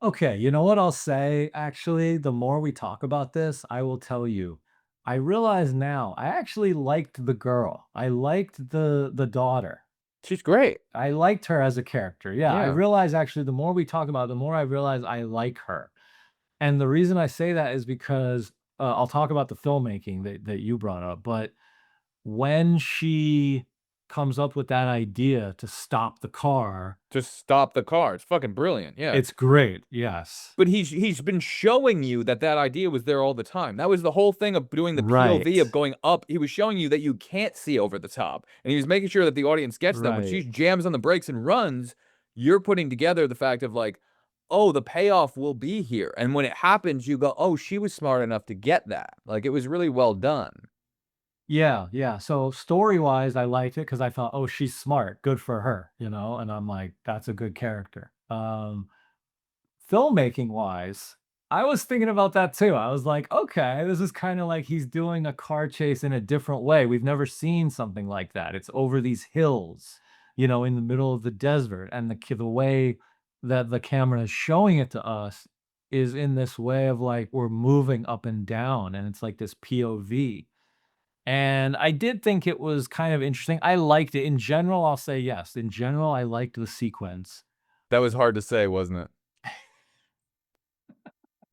Okay, you know what I'll say? Actually, the more we talk about this, I will tell you. I realize now I actually liked the girl. I liked the daughter. She's great. I liked her as a character. Yeah, I Yeah. realize actually the more we talk about it, the more I realize I like her. And the reason I say that is because I'll talk about the filmmaking that you brought up, but when she comes up with that idea to stop the car, Just stop the car. It's fucking brilliant. Yeah. it's great. Yes. But he's been showing you that that idea was there all the time. That was the whole thing of doing the POV Right. of going up. He was showing you that you can't see over the top, and he was making sure that the audience gets that. When she Right. jams on the brakes and runs, you're putting together the fact of like, oh, the payoff will be here. And when it happens, you go, oh, she was smart enough to get that. Like it was really well done. Yeah, yeah. So story-wise, I liked it because I thought, "Oh, she's smart. Good for her," and I'm like, "That's a good character." Filmmaking-wise, I was thinking about that too. I was like, "Okay, this is kinda like he's doing a car chase in a different way. We've never seen something like that. It's over these hills, in the middle of the desert, and the way that the camera is showing it to us is in this way of, like, we're moving up and down, and it's like this POV. And I did think it was kind of interesting. I liked it. In general, I'll say yes. In general, I liked the sequence. That was hard to say, wasn't it?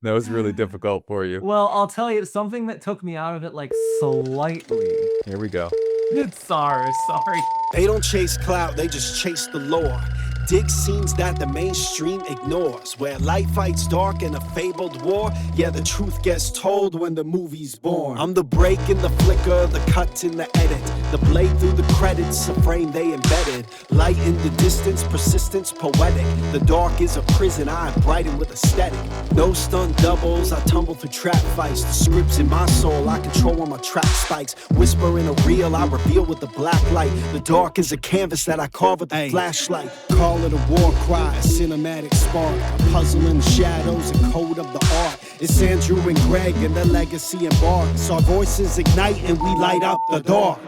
That was really difficult for you. Well, I'll tell you something that took me out of it, like, slightly. Here we go. Sorry. They don't chase clout, they just chase the lore. Dig scenes that the mainstream ignores. Where light fights dark in a fabled war. Yeah, the truth gets told when the movie's born. I'm the break in the flicker, the cut in the edit. The blade through the credits, a frame they embedded. Light in the distance, persistence poetic. The dark is a prison, I brighten with aesthetic. No stunt doubles, I tumble through trap fights. The scripts in my soul, I control when my track spikes. Whisper in a reel, I reveal with the black light. The dark is a canvas that I carve with a flashlight. Call it a war cry, a cinematic spark. A puzzle in the shadows, a code of the art. It's Andrew and Greg and the legacy embarks. Our voices ignite and we light up the dark.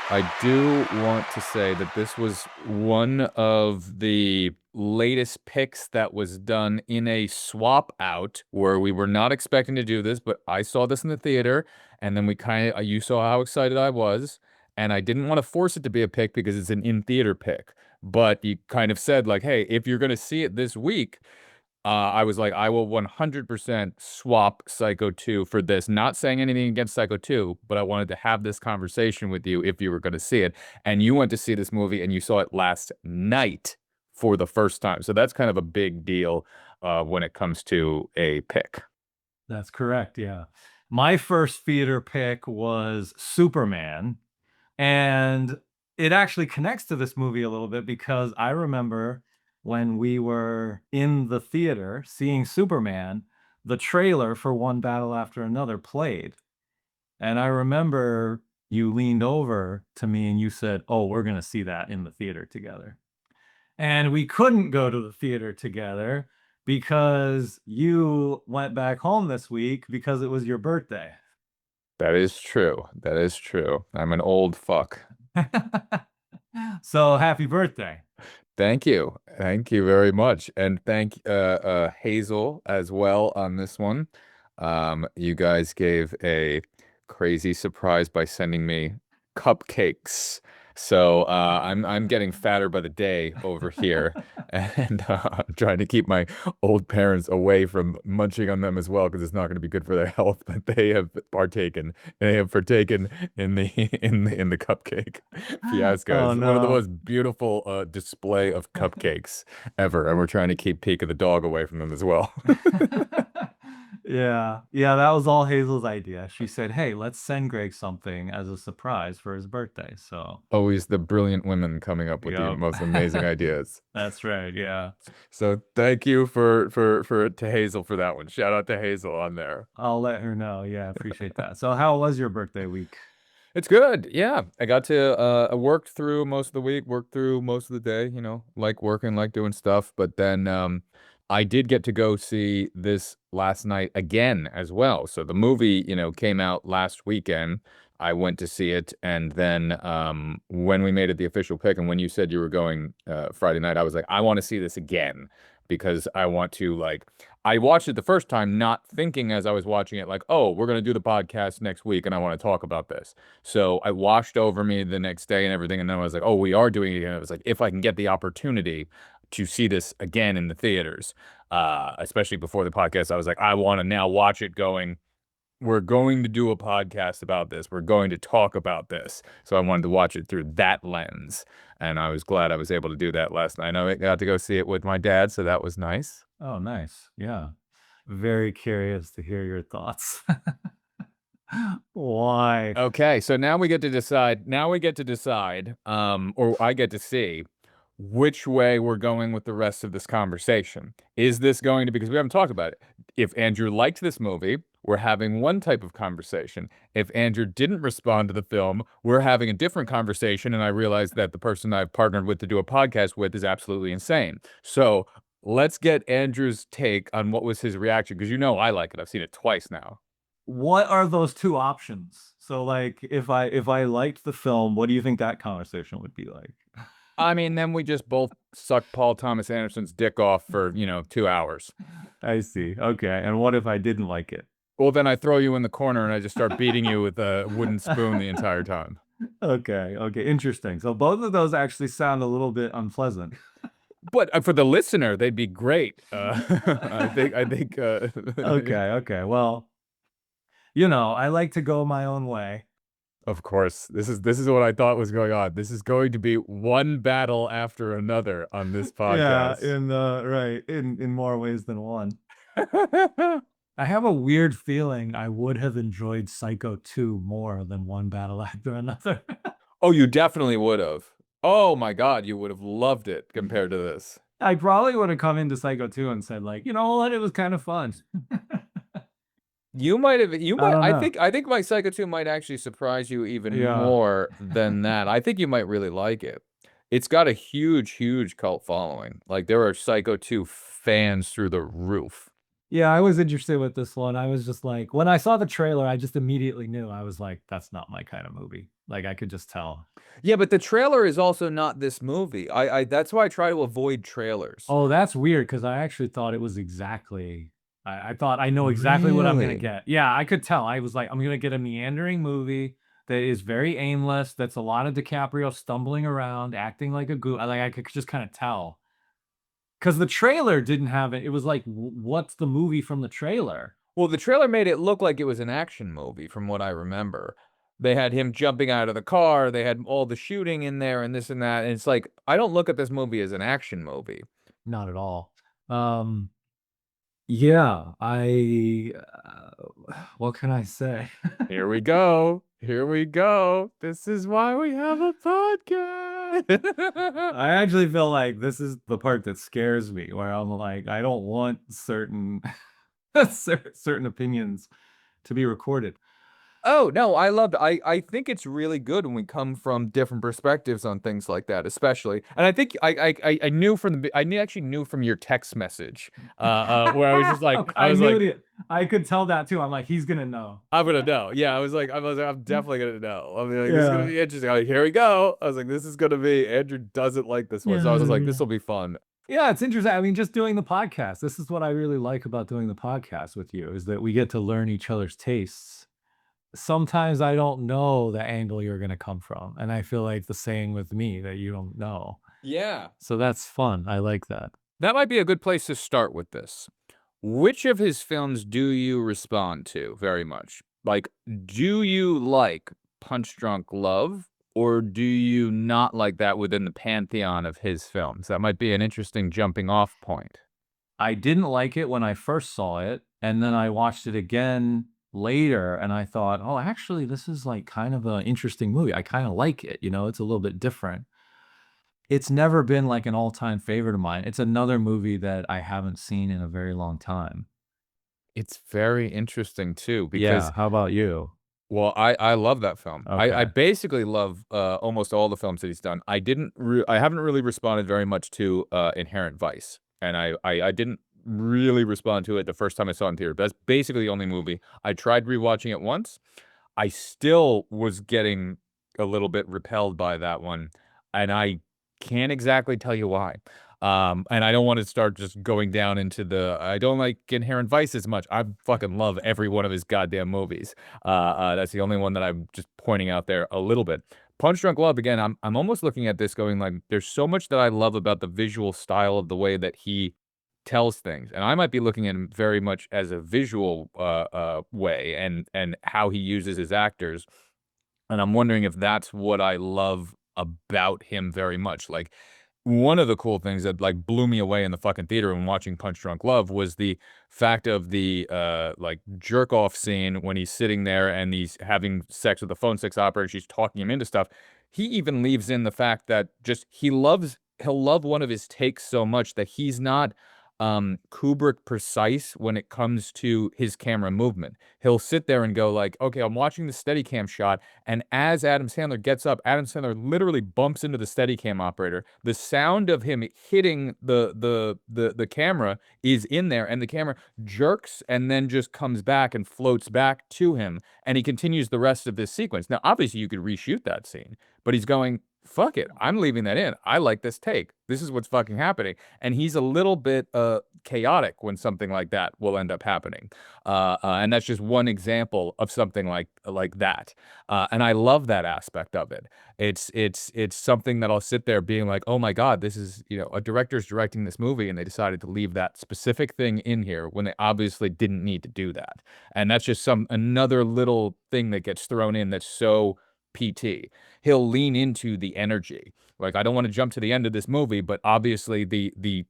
I do want to say that this was one of the latest picks that was done in a swap out where we were not expecting to do this, but I saw this in the theater and then you saw how excited I was, and I didn't want to force it to be a pick because it's an in-theater pick. But you kind of said like, hey, if you're going to see it this week, I was like, I will 100% swap Psycho 2 for this. Not saying anything against Psycho 2, but I wanted to have this conversation with you if you were going to see it. And you went to see this movie and you saw it last night for the first time. So that's kind of a big deal when it comes to a pick. That's correct, yeah. My first theater pick was Superman, and it actually connects to this movie a little bit because I remember when we were in the theater seeing Superman, the trailer for One Battle After Another played. And I remember you leaned over to me and you said, "Oh, we're gonna see that in the theater together." And we couldn't go to the theater together because you went back home this week because it was your birthday. That is true. That is true. I'm an old fuck. So happy birthday. Thank you. Thank you very much. And thank Hazel as well on this one. You guys gave a crazy surprise by sending me cupcakes. So I'm getting fatter by the day over here, and I'm trying to keep my old parents away from munching on them as well because it's not going to be good for their health. But they have partaken in the in the cupcake fiasco. Oh It's one of the no. most beautiful display of cupcakes ever, and we're trying to keep Peek of the dog away from them as well. Yeah. Yeah, that was all Hazel's idea. She said, "Hey, let's send Greg something as a surprise for his birthday." So, Always the brilliant women coming up with the yep. most amazing ideas. That's right, yeah. So thank you for to Hazel for that one. Shout out to Hazel on there. I'll let her know. Yeah, I appreciate that. So how was your birthday week? It's good. Yeah. I got to I worked through most of the week, worked through most of the day, like working, like doing stuff, but then I did get to go see this last night again as well. So the movie, came out last weekend. I went to see it, and then when we made it the official pick, and when you said you were going Friday night, I was like, I want to see this again because I want to like. I watched it the first time, not thinking as I was watching it, like, oh, we're gonna do the podcast next week, and I want to talk about this. So I washed over me the next day and everything, and then I was like, oh, we are doing it again. I was like, if I can get the opportunity to see this again in the theaters, especially before the podcast, I was like, I want to now watch it going. We're going to do a podcast about this. We're going to talk about this. So I wanted to watch it through that lens. And I was glad I was able to do that last night. I got to go see it with my dad, so that was nice. Oh, nice. Yeah. Very curious to hear your thoughts. Why? Okay, so now we get to decide. Now we get to decide, or I get to see which way we're going with the rest of this conversation. Is this going to, because we haven't talked about it. If Andrew liked this movie, we're having one type of conversation. If Andrew didn't respond to the film, we're having a different conversation. And I realized that the person I've partnered with to do a podcast with is absolutely insane. So let's get Andrew's take on what was his reaction, because you know I like it. I've seen it twice now. What are those two options? So like if I liked the film, what do you think that conversation would be like? I mean, then we just both suck Paul Thomas Anderson's dick off for, 2 hours. I see. Okay. And what if I didn't like it? Well, then I throw you in the corner and I just start beating you with a wooden spoon the entire time. Okay. Okay. Interesting. So both of those actually sound a little bit unpleasant. But for the listener, they'd be great. I think. Okay. Okay. Well, I like to go my own way. Of course, this is what I thought was going on. This is going to be one battle after another on this podcast. Yeah, in more ways than one. I have a weird feeling I would have enjoyed Psycho 2 more than one battle after another. Oh, you definitely would have. Oh my God, you would have loved it compared to this. I probably would have come into Psycho 2 and said, like, you know what, it was kind of fun. You might have. You might. don't I know. think. I think my Psycho 2 might actually surprise you even Yeah. more than that. I think you might really like it. It's got a huge, huge cult following. Like there are Psycho 2 fans through the roof. Yeah, I was interested with this one. I was just like, when I saw the trailer, I just immediately knew. I was like, that's not my kind of movie. Like I could just tell. Yeah, but the trailer is also not this movie. I that's why I try to avoid trailers. Oh, that's weird because I actually thought it was exactly. I thought I know exactly what I'm gonna Really? get. Yeah, I could tell. I was like, I'm gonna get a meandering movie that is very aimless. That's a lot of DiCaprio stumbling around, acting like a goof. Like I could just kind of tell. Because the trailer didn't have it. It was like, what's the movie from the trailer? Well, the trailer made it look like it was an action movie, from what I remember. They had him jumping out of the car. They had all the shooting in there and this and that. And it's like, I don't look at this movie as an action movie. Not at all. Yeah, what can I say? Here we go. Here we go. This is why we have a podcast. I actually feel like this is the part that scares me, where I'm like, I don't want certain certain opinions to be recorded. Oh, no, I think it's really good when we come from different perspectives on things like that, especially. And I think I knew actually knew from your text message, where I was just like, I could tell that too. I'm like, he's gonna know. I'm gonna know. Yeah, I was like, I'm definitely gonna know. I mean, like, this is gonna be interesting. Like, here we go. I was like, this is gonna be. Andrew doesn't like this one, so I was like, this will be fun. Yeah, it's interesting. I mean, just doing the podcast. This is what I really like about doing the podcast with you, is that we get to learn each other's tastes. Sometimes I don't know the angle you're gonna come from, and I feel like the same with me, that you don't know. Yeah, So that's fun. I like that. that might be a good place to start with this. Which of his films do you respond to very much? Like, do you like Punch Drunk Love, or do you not like that within the pantheon of his films? That might be an interesting jumping off point. I didn't like it when I first saw it, and then I watched it again later, and I thought, oh, actually, this is like kind of an interesting movie. I kind of like it. It's a little bit different. It's never been like an all-time favorite of mine. It's another movie that I haven't seen in a very long time. It's very interesting too, because Yeah, how about you? well, I love that film. I Okay. basically love almost all the films that he's done. I haven't really responded very much to Inherent Vice, and I didn't really respond to it the first time I saw it in theater. That's basically the only movie. I tried rewatching it once. I still was getting a little bit repelled by that one, and I can't exactly tell you why. And I don't want to start just going down into the I don't like Inherent Vice as much. I fucking love every one of his goddamn movies. That's the only one that I'm just pointing out there a little bit. Punch Drunk Love, again, I'm almost looking at this going like, there's so much that I love about the visual style of the way that he tells things, and I might be looking at him very much as a visual way, and how he uses his actors, and I'm wondering if that's what I love about him very much. Like, one of the cool things that, like, blew me away in the fucking theater when watching Punch Drunk Love was the fact of the, like, jerk-off scene when he's sitting there and he's having sex with the phone sex operator, she's talking him into stuff. He even leaves in the fact that just he'll love one of his takes so much that he's not, Kubrick precise when it comes to his camera movement. He'll sit there and go like, "Okay, I'm watching the Steadicam shot," and as Adam Sandler gets up, Adam Sandler literally bumps into the Steadicam operator. The sound of him hitting the camera is in there, and the camera jerks and then just comes back and floats back to him, and he continues the rest of this sequence. Now, obviously, you could reshoot that scene, but he's going, "Fuck it, I'm leaving that in. I like this take. This is what's fucking happening." And he's a little bit chaotic when something like that will end up happening. And that's just one example of something like that. And I love that aspect of it. It's something that I'll sit there being like, "Oh my God, this is, a director's directing this movie and they decided to leave that specific thing in here when they obviously didn't need to do that." And that's just another little thing that gets thrown in that's so PT. He'll lean into the energy. Like, I don't wanna jump to the end of this movie, but obviously the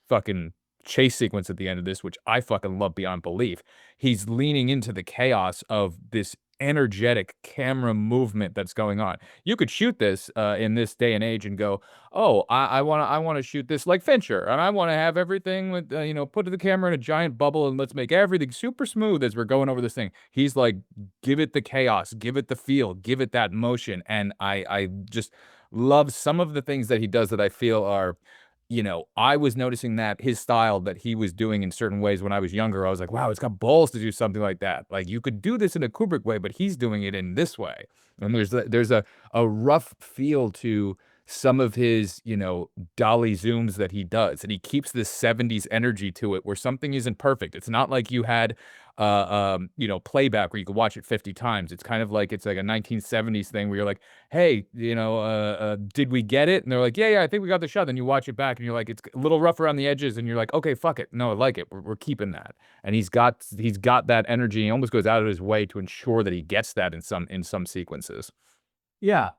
fucking chase sequence at the end of this, which I fucking love beyond belief, he's leaning into the chaos of this energetic camera movement that's going on. You could shoot this, in this day and age and go, "Oh, I wanna shoot this like Fincher, and I wanna have everything with, put the camera in a giant bubble, and let's make everything super smooth as we're going over this thing." He's like, "Give it the chaos, give it the feel, give it that motion," and I just love some of the things that he does that I feel are, I was noticing that his style that he was doing in certain ways when I was younger. I was like, "Wow, it's got balls to do something like that." Like, you could do this in a Kubrick way, but he's doing it in this way. And there's a rough feel to some of his, dolly zooms that he does, and he keeps this 70s energy to it where something isn't perfect. It's not like you had, playback where you could watch it 50 times. It's like a 1970s thing where you're like, "Hey, did we get it?" And they're like, "Yeah, yeah, I think we got the shot." Then you watch it back and you're like, "It's a little rough around the edges," and you're like, "Okay, fuck it. No, I like it. We're keeping that." And he's got that energy. He almost goes out of his way to ensure that he gets that in some sequences. Yeah.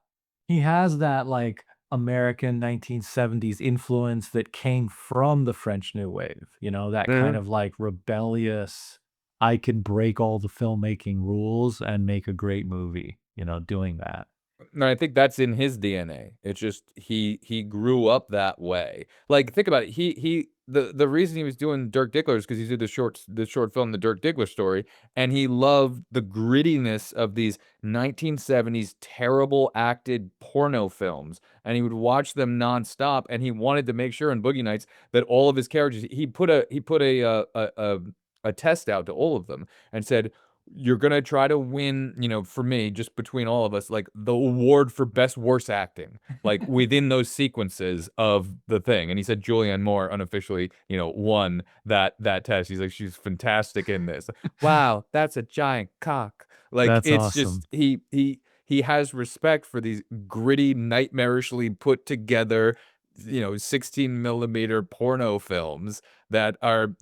He has that, like, American 1970s influence that came from the French New Wave, that kind Mhm. of, like, rebellious, I could break all the filmmaking rules and make a great movie, doing that. No, I think that's in his DNA. It's just he grew up that way. Like, think about it. The reason he was doing Dirk Diggler is because he did the short film, The Dirk Diggler Story, and he loved the grittiness of these 1970s terrible acted porno films, and he would watch them nonstop, and he wanted to make sure in Boogie Nights that all of his characters he put a test out to all of them and said, "You're gonna try to win, for me, just between all of us, like, the award for best worst acting, like, within those sequences of the thing." And he said Julianne Moore unofficially, won that test. He's like, "She's fantastic in this." Wow, that's a giant cock. Like, That's it's awesome. just he has respect for these gritty, nightmarishly put together, 16 millimeter porno films that are,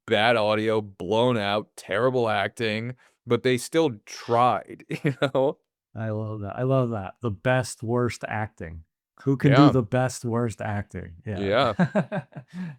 bad audio, blown out, terrible acting, but they still tried, you know? I love that. I love that. The best worst acting. Who can do Yeah, the best worst acting? Yeah. yeah, because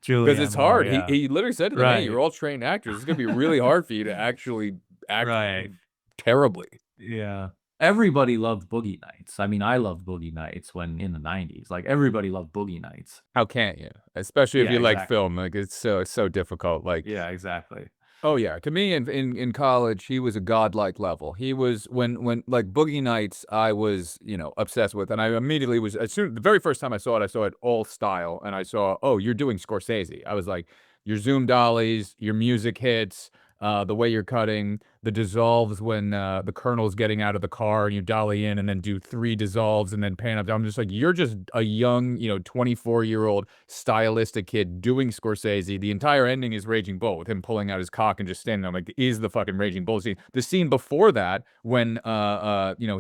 Julianne it's Moore, hard. He yeah. he literally said to them, "Hey, Right. you're all trained actors. It's gonna be really hard for you to actually act Right. terribly." Yeah. Everybody loved Boogie Nights. I mean, I loved Boogie Nights when in the '90s. Like, everybody loved Boogie Nights. How can't you? Especially if Yeah, you like exactly. film, like, it's so difficult, like, Yeah, exactly. oh, yeah. To me, in college, he was a godlike level. He was when like Boogie Nights, I was, obsessed with, and I immediately was as soon the very first time I saw it all style, and I saw, "Oh, you're doing Scorsese." I was like, "Your zoom dollies, your music hits, the way you're cutting, the dissolves when the colonel's getting out of the car and you dolly in and then do 3 dissolves and then pan up. I'm just like, you're just a young, 24-year-old stylistic kid doing Scorsese. The entire ending is Raging Bull with him pulling out his cock and just standing there. I'm like, is the fucking Raging Bull scene. The scene before that, when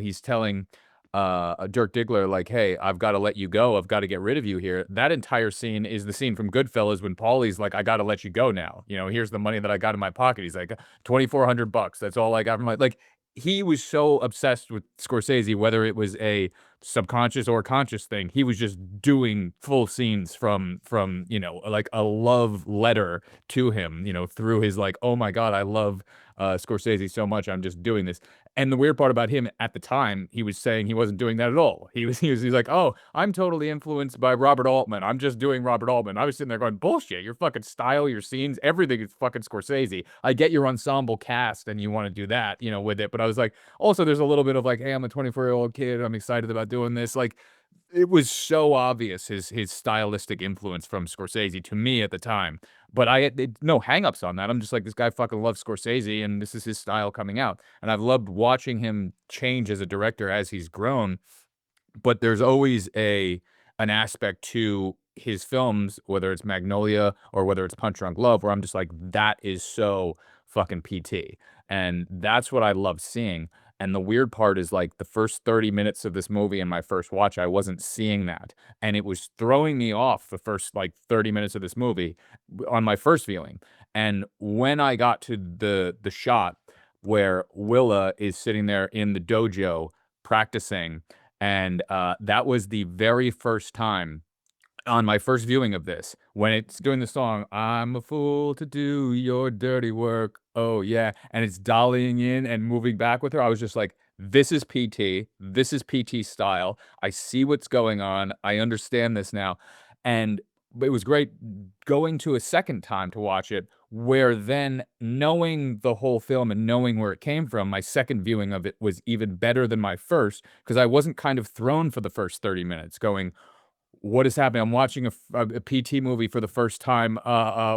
he's telling Dirk Diggler, like, hey, I've got to let you go. I've got to get rid of you here. That entire scene is the scene from Goodfellas when Paulie's like, I got to let you go now. Here's the money that I got in my pocket. He's like, $2,400. That's all I got from my, like, he was so obsessed with Scorsese, whether it was a subconscious or conscious thing. He was just doing full scenes from, like a love letter to him, through his like, oh my God, I love Scorsese so much. I'm just doing this. And the weird part about him at the time, he was saying he wasn't doing that at all. He's like, oh, I'm totally influenced by Robert Altman. I'm just doing Robert Altman. I was sitting there going, bullshit. Your fucking style, your scenes, everything is fucking Scorsese. I get your ensemble cast and you want to do that, with it. But I was like, also there's a little bit of like, hey, I'm a 24-year-old kid. I'm excited about doing this. Like, it was so obvious his stylistic influence from Scorsese to me at the time. But I had no hangups on that. I'm just like, this guy fucking loves Scorsese, and this is his style coming out. And I've loved watching him change as a director as he's grown. But there's always an aspect to his films, whether it's Magnolia or whether it's Punch Drunk Love, where I'm just like, that is so fucking PT. And that's what I love seeing. And the weird part is like the first 30 minutes of this movie in my first watch, I wasn't seeing that. And it was throwing me off the first like 30 minutes of this movie on my first viewing. And when I got to the shot where Willa is sitting there in the dojo practicing, and that was the very first time on my first viewing of this, when it's doing the song, I'm a fool to do your dirty work. Oh, yeah. And it's dollying in and moving back with her. I was just like, this is PT. This is PT style. I see what's going on. I understand this now. And it was great going to a second time to watch it, where then knowing the whole film and knowing where it came from, my second viewing of it was even better than my first, because I wasn't kind of thrown for the first 30 minutes going, what is happening? I'm watching a PT movie for the first time.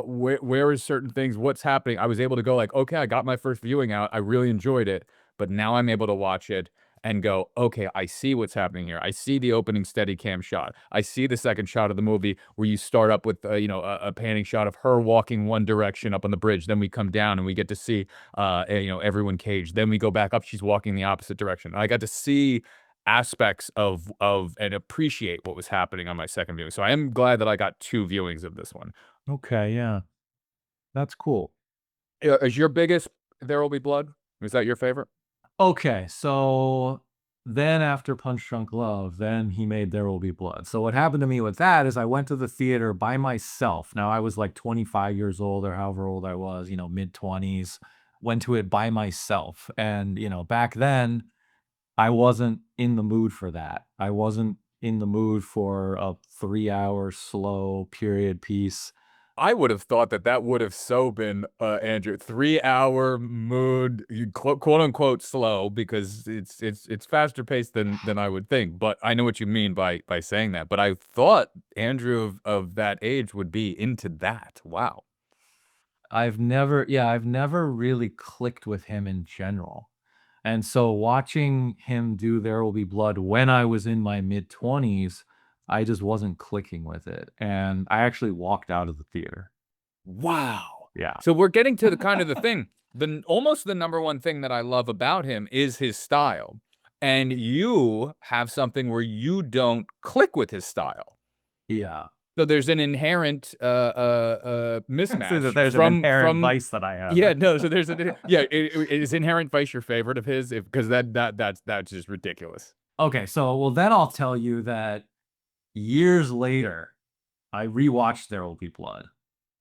Where is certain things? What's happening? I was able to go like, okay, I got my first viewing out. I really enjoyed it, but now I'm able to watch it and go, okay, I see what's happening here. I see the opening steady cam shot. I see the second shot of the movie where you start up with, a panning shot of her walking one direction up on the bridge. Then we come down and we get to see, everyone caged. Then we go back up. She's walking the opposite direction. I got to see aspects of and appreciate what was happening on my second viewing. So I am glad that I got 2 viewings of this one. Okay, yeah. That's cool. Is your biggest There Will Be Blood? Was that your favorite? Okay, so then after Punch Drunk Love, then he made There Will Be Blood. So what happened to me with that is I went to the theater by myself. Now I was like 25 years old or however old I was, mid-20s. Went to it by myself. And, back then I wasn't in the mood for that. I wasn't in the mood for a 3-hour slow period piece. I would have thought that would have so been, Andrew, 3-hour mood, quote unquote slow, because it's faster paced than I would think. But I know what you mean by saying that. But I thought Andrew of that age would be into that. Wow. I've never really clicked with him in general. And so watching him do There Will Be Blood when I was in my mid-20s, I just wasn't clicking with it, and I actually walked out of the theater. Wow. Yeah. So we're getting to the kind of the thing. Almost the number one thing that I love about him is his style. And you have something where you don't click with his style. Yeah. So there's an inherent mismatch. So there's an inherent vice that I have. Yeah, no. So there's is Inherent Vice your favorite of his? Because that's just ridiculous. Okay, so well then I'll tell you that years later, I rewatched There Will Be Blood,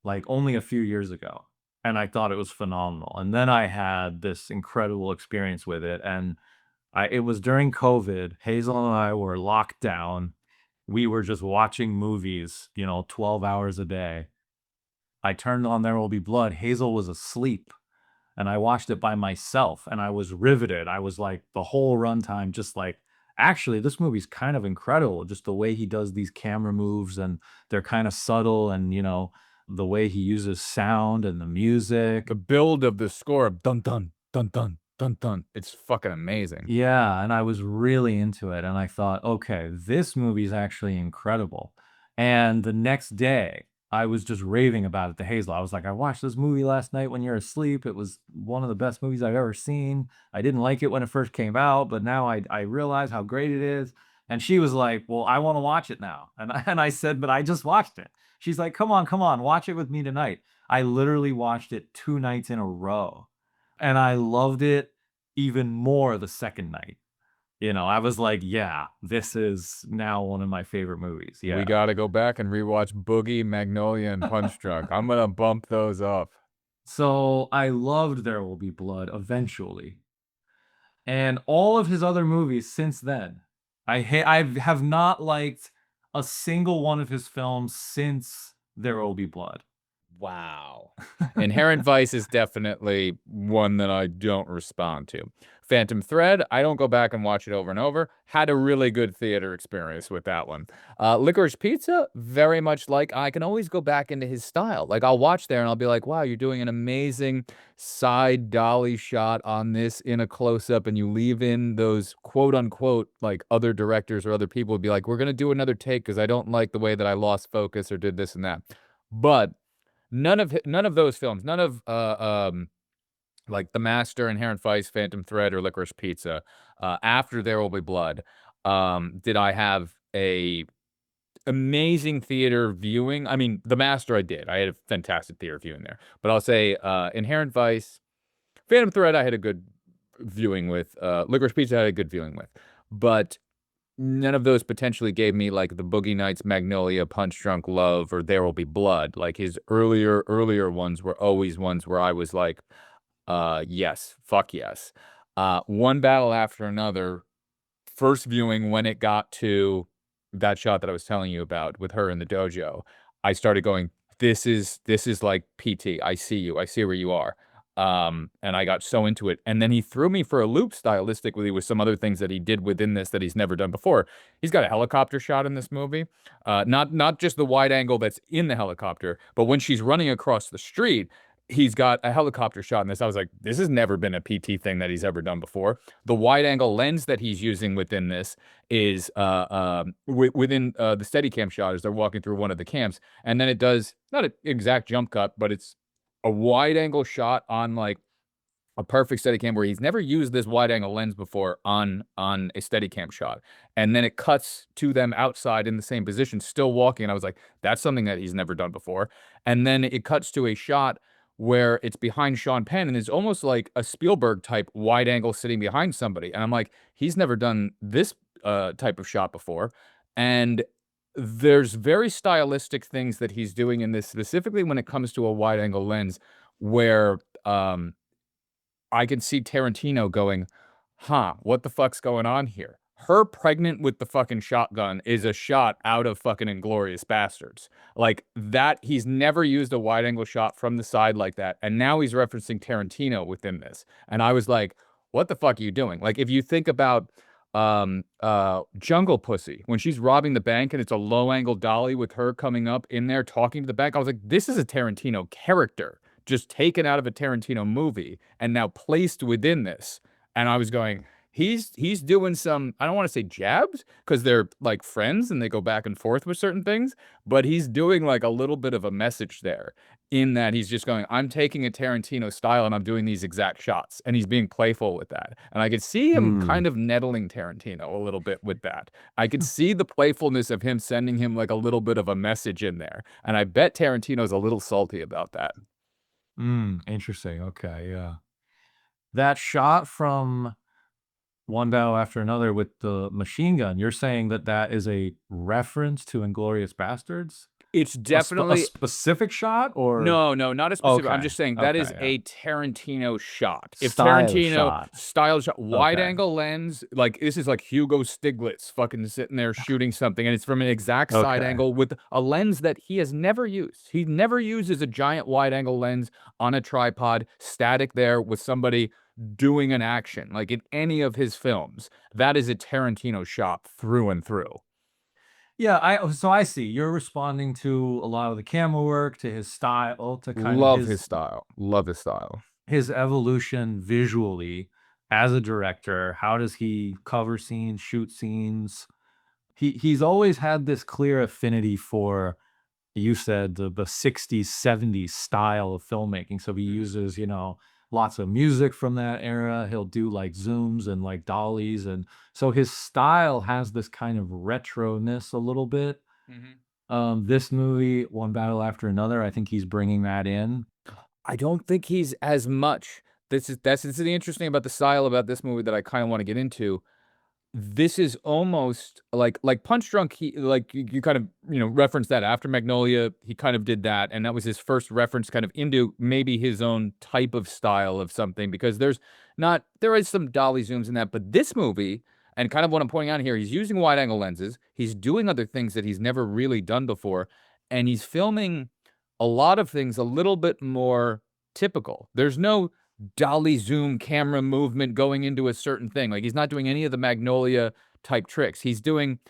like only a few years ago, and I thought it was phenomenal. And then I had this incredible experience with it, and it was during COVID. Hazel and I were locked down. We were just watching movies, 12 hours a day. I turned on There Will Be Blood. Hazel was asleep, and I watched it by myself, and I was riveted. I was like, the whole runtime, just like, actually, this movie's kind of incredible. Just the way he does these camera moves, and they're kind of subtle, and the way he uses sound and the music. The build of the score of dun dun dun dun dun dun. It's fucking amazing. Yeah, and I was really into it, and I thought, "Okay, this movie is actually incredible." And the next day, I was just raving about it to Hazel. I was like, "I watched this movie last night when you're asleep. It was one of the best movies I've ever seen. I didn't like it when it first came out, but now I realize how great it is." And she was like, "Well, I wanna watch it now." And I said, "But I just watched it." She's like, come on, watch it with me tonight." I literally watched it 2 nights in a row, and I loved it even more the second night. I was like, "Yeah, this is now one of my favorite movies." We Yeah. gotta go back and rewatch Boogie, Magnolia, and Punch Drunk. I'm gonna bump those up. So, I loved There Will Be Blood eventually, and all of his other movies since then, I have not liked a single one of his films since There Will Be Blood. Wow. Inherent Vice is definitely one that I don't respond to. Phantom Thread, I don't go back and watch it over and over. Had a really good theater experience with that one. Licorice Pizza, very much like I can always go back into his style. Like I'll watch there and I'll be like, wow, you're doing an amazing side dolly shot on this in a close up, and you leave in those quote unquote like other directors or other people would be like, we're gonna do another take because I don't like the way that I lost focus or did this and that. But none of those films, none of, like The Master, Inherent Vice, Phantom Thread, or Licorice Pizza, after There Will Be Blood, did I have a amazing theater viewing. I mean, The Master I did. I had a fantastic theater viewing there. But I'll say, Inherent Vice, Phantom Thread I had a good viewing with, Licorice Pizza I had a good viewing with. But none of those potentially gave me, like, the Boogie Nights, Magnolia, Punch Drunk Love, or There Will Be Blood. Like, his earlier ones were always ones where I was like, yes, fuck yes. One Battle After Another, first viewing when it got to that shot that I was telling you about with her in the dojo, I started going, this is like PT. I see you. I see where you are. And I got so into it. And then he threw me for a loop stylistically with some other things that he did within this that he's never done before. He's got a helicopter shot in this movie. Not just the wide angle that's in the helicopter, but when she's running across the street, he's got a helicopter shot in this. I was like, this has never been a PT thing that he's ever done before. The wide angle lens that he's using within this is within the Steadicam shot as they're walking through one of the camps, and then it does not an exact jump cut, but it's a wide angle shot on like a perfect Steadicam where he's never used this wide angle lens before on a Steadicam shot, and then it cuts to them outside in the same position, still walking. And I was like, that's something that he's never done before. And then it cuts to a shot where it's behind Sean Penn, and it's almost like a Spielberg type wide angle sitting behind somebody. And I'm like, he's never done this type of shot before. And there's very stylistic things that he's doing in this, specifically when it comes to a wide angle lens, where I can see Tarantino going, huh, what the fuck's going on here? Her pregnant with the fucking shotgun is a shot out of fucking Inglourious Bastards. Like that, he's never used a wide angle shot from the side like that. And now he's referencing Tarantino within this. And I was like, what the fuck are you doing? Like if you think about Jungle Pussy, when she's robbing the bank and it's a low angle dolly with her coming up in there talking to the bank, I was like, this is a Tarantino character just taken out of a Tarantino movie and now placed within this. And I was going, he's doing some, I don't want to say jabs because they're like friends and they go back and forth with certain things, but he's doing like a little bit of a message there in that he's just going, I'm taking a Tarantino style and I'm doing these exact shots, and he's being playful with that. And I could see him kind of nettling Tarantino a little bit with that. I could see the playfulness of him sending him like a little bit of a message in there. And I bet Tarantino's a little salty about that. Interesting. Okay, yeah. That shot from One Battle After Another with the machine gun, you're saying that that is a reference to Inglourious Bastards? It's A definitely specific shot or no, not a specific. I'm Okay, just saying that is okay, yeah. a Tarantino shot. If Style Tarantino shot. style shot, wide Okay. angle lens, like this is like Hugo Stiglitz fucking sitting there shooting something, and it's from an exact side Okay. angle with a lens that he has never used. He never uses a giant wide angle lens on a tripod, static there with somebody doing an action like in any of his films. That is a Tarantino shot through and through. Yeah, I see. You're responding to a lot of the camera work, to his style, to kind of Love his style. Love his style. his evolution visually as a director. How does he cover scenes, shoot scenes? He's always had this clear affinity for, you said, the 60s, 70s style of filmmaking. So he Mhm. uses, lots of music from that era. He'll do like zooms and like dollies. And so his style has this kind of retroness a little bit. Mhm. This movie, One Battle After Another, I think he's bringing that in. I don't think he's as much. This is the interesting about the style about this movie that I kinda wanna get into. This is almost like Punch Drunk, he like, you kind of, referenced that after Magnolia, he kind of did that, and that was his first reference kind of into maybe his own type of style of something, because there is some dolly zooms in that, but this movie, and kind of what I'm pointing out here, he's using wide angle lenses, he's doing other things that he's never really done before, and he's filming a lot of things a little bit more typical. There's no dolly zoom camera movement going into a certain thing. Like, he's not doing any of the Magnolia type tricks. He's doing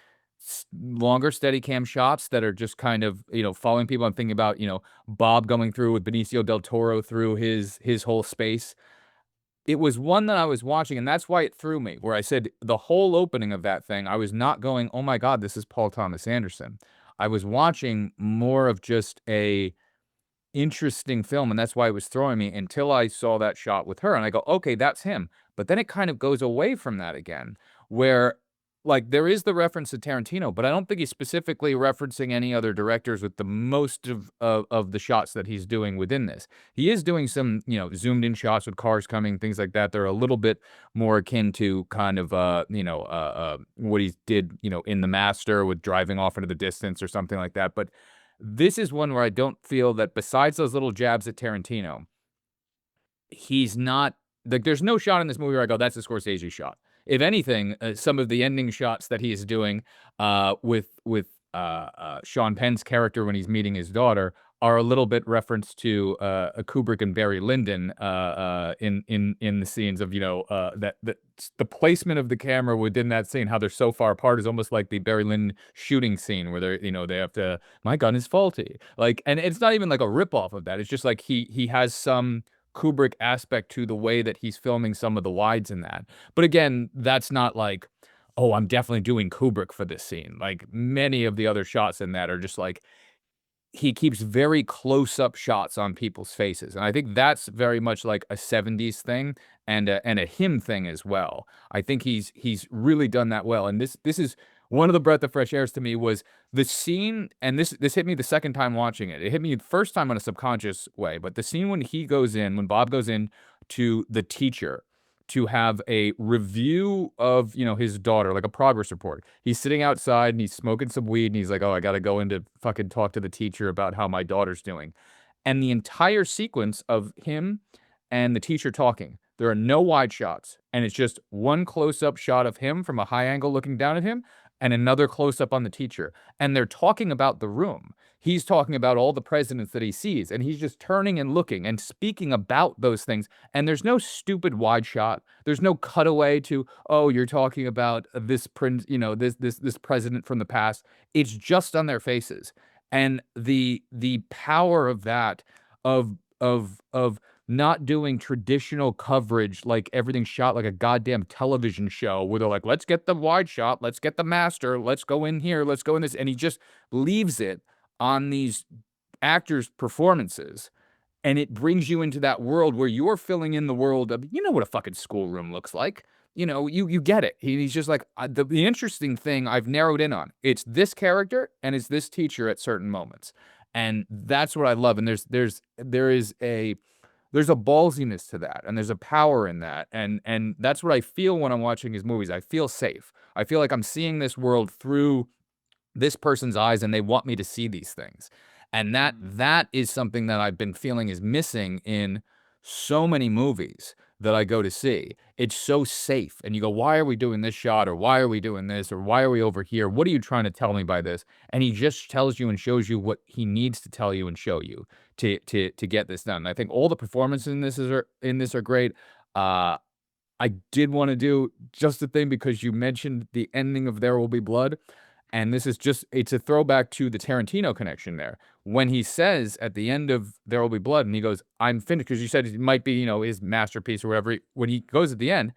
longer steady cam shots that are just kind of, following people. I'm thinking about, Bob going through with Benicio del Toro through his whole space. It was one that I was watching, and that's why it threw me, where I said the whole opening of that thing, I was not going, "Oh my god, this is Paul Thomas Anderson." I was watching more of just a interesting film, and that's why it was throwing me until I saw that shot with her, and I go, "Okay, that's him." But then it kind of goes away from that again, where, like, there is the reference to Tarantino, but I don't think he's specifically referencing any other directors with the most of the shots that he's doing within this. He is doing some, zoomed in shots with cars coming, things like that. They're a little bit more akin to kind of, what he did, in The Master with driving off into the distance or something like that, but this is one where I don't feel that, besides those little jabs at Tarantino, he's not like, there's no shot in this movie where I go, "That's a Scorsese shot." If anything, some of the ending shots that he is doing, with Sean Penn's character when he's meeting his daughter are a little bit reference to, a Kubrick and Barry Lyndon, in the scenes of, that the placement of the camera within that scene, how they're so far apart is almost like the Barry Lyndon shooting scene where they have to, "My gun is faulty." Like, and it's not even like a ripoff of that. It's just like he has some Kubrick aspect to the way that he's filming some of the wides in that. But again, that's not like, "Oh, I'm definitely doing Kubrick for this scene." Like, many of the other shots in that are just like, he keeps very close-up shots on people's faces, and I think that's very much like a '70s thing and a him thing as well. I think he's really done that well, and this is one of the breath of fresh airs to me was the scene, and this hit me the second time watching it. It hit me the first time on a subconscious way, but the scene when Bob goes in to the teacher to have a review of, his daughter, like a progress report. He's sitting outside and he's smoking some weed and he's like, "Oh, I gotta go in to fucking talk to the teacher about how my daughter's doing." And the entire sequence of him and the teacher talking, there are no wide shots, and it's just one close-up shot of him from a high angle looking down at him and another close-up on the teacher, and they're talking about the room. He's talking about all the presidents that he sees, and he's just turning and looking and speaking about those things, and there's no stupid wide shot. There's no cutaway to, "Oh, you're talking about this prince, this president from the past." It's just on their faces. And the power of that, of not doing traditional coverage, like everything's shot like a goddamn television show where they're like, "Let's get the wide shot, let's get the master, let's go in here, let's go in this," and he just leaves it on these actors' performances, and it brings you into that world where you're filling in the world of, what a fucking schoolroom looks like. You get it. He's just like, the interesting thing I've narrowed in on, it's this character and it's this teacher at certain moments. And that's what I love. And there's a ballsiness to that, and there's a power in that, and that's what I feel when I'm watching his movies. I feel safe. I feel like I'm seeing this world through this person's eyes, and they want me to see these things. And that is something that I've been feeling is missing in so many movies that I go to see. It's so safe, and you go, "Why are we doing this shot?" Or, "Why are we doing this?" Or, "Why are we over here? What are you trying to tell me by this?" And he just tells you and shows you what he needs to tell you and show you to get this done. And I think all the performances in this are great. Uh, I did wanna do just a thing because you mentioned the ending of There Will Be Blood. And this is just, it's a throwback to the Tarantino connection there. When he says at the end of There Will Be Blood, and he goes, I'm finished, because you said it might be, his masterpiece or whatever. When he goes at the end,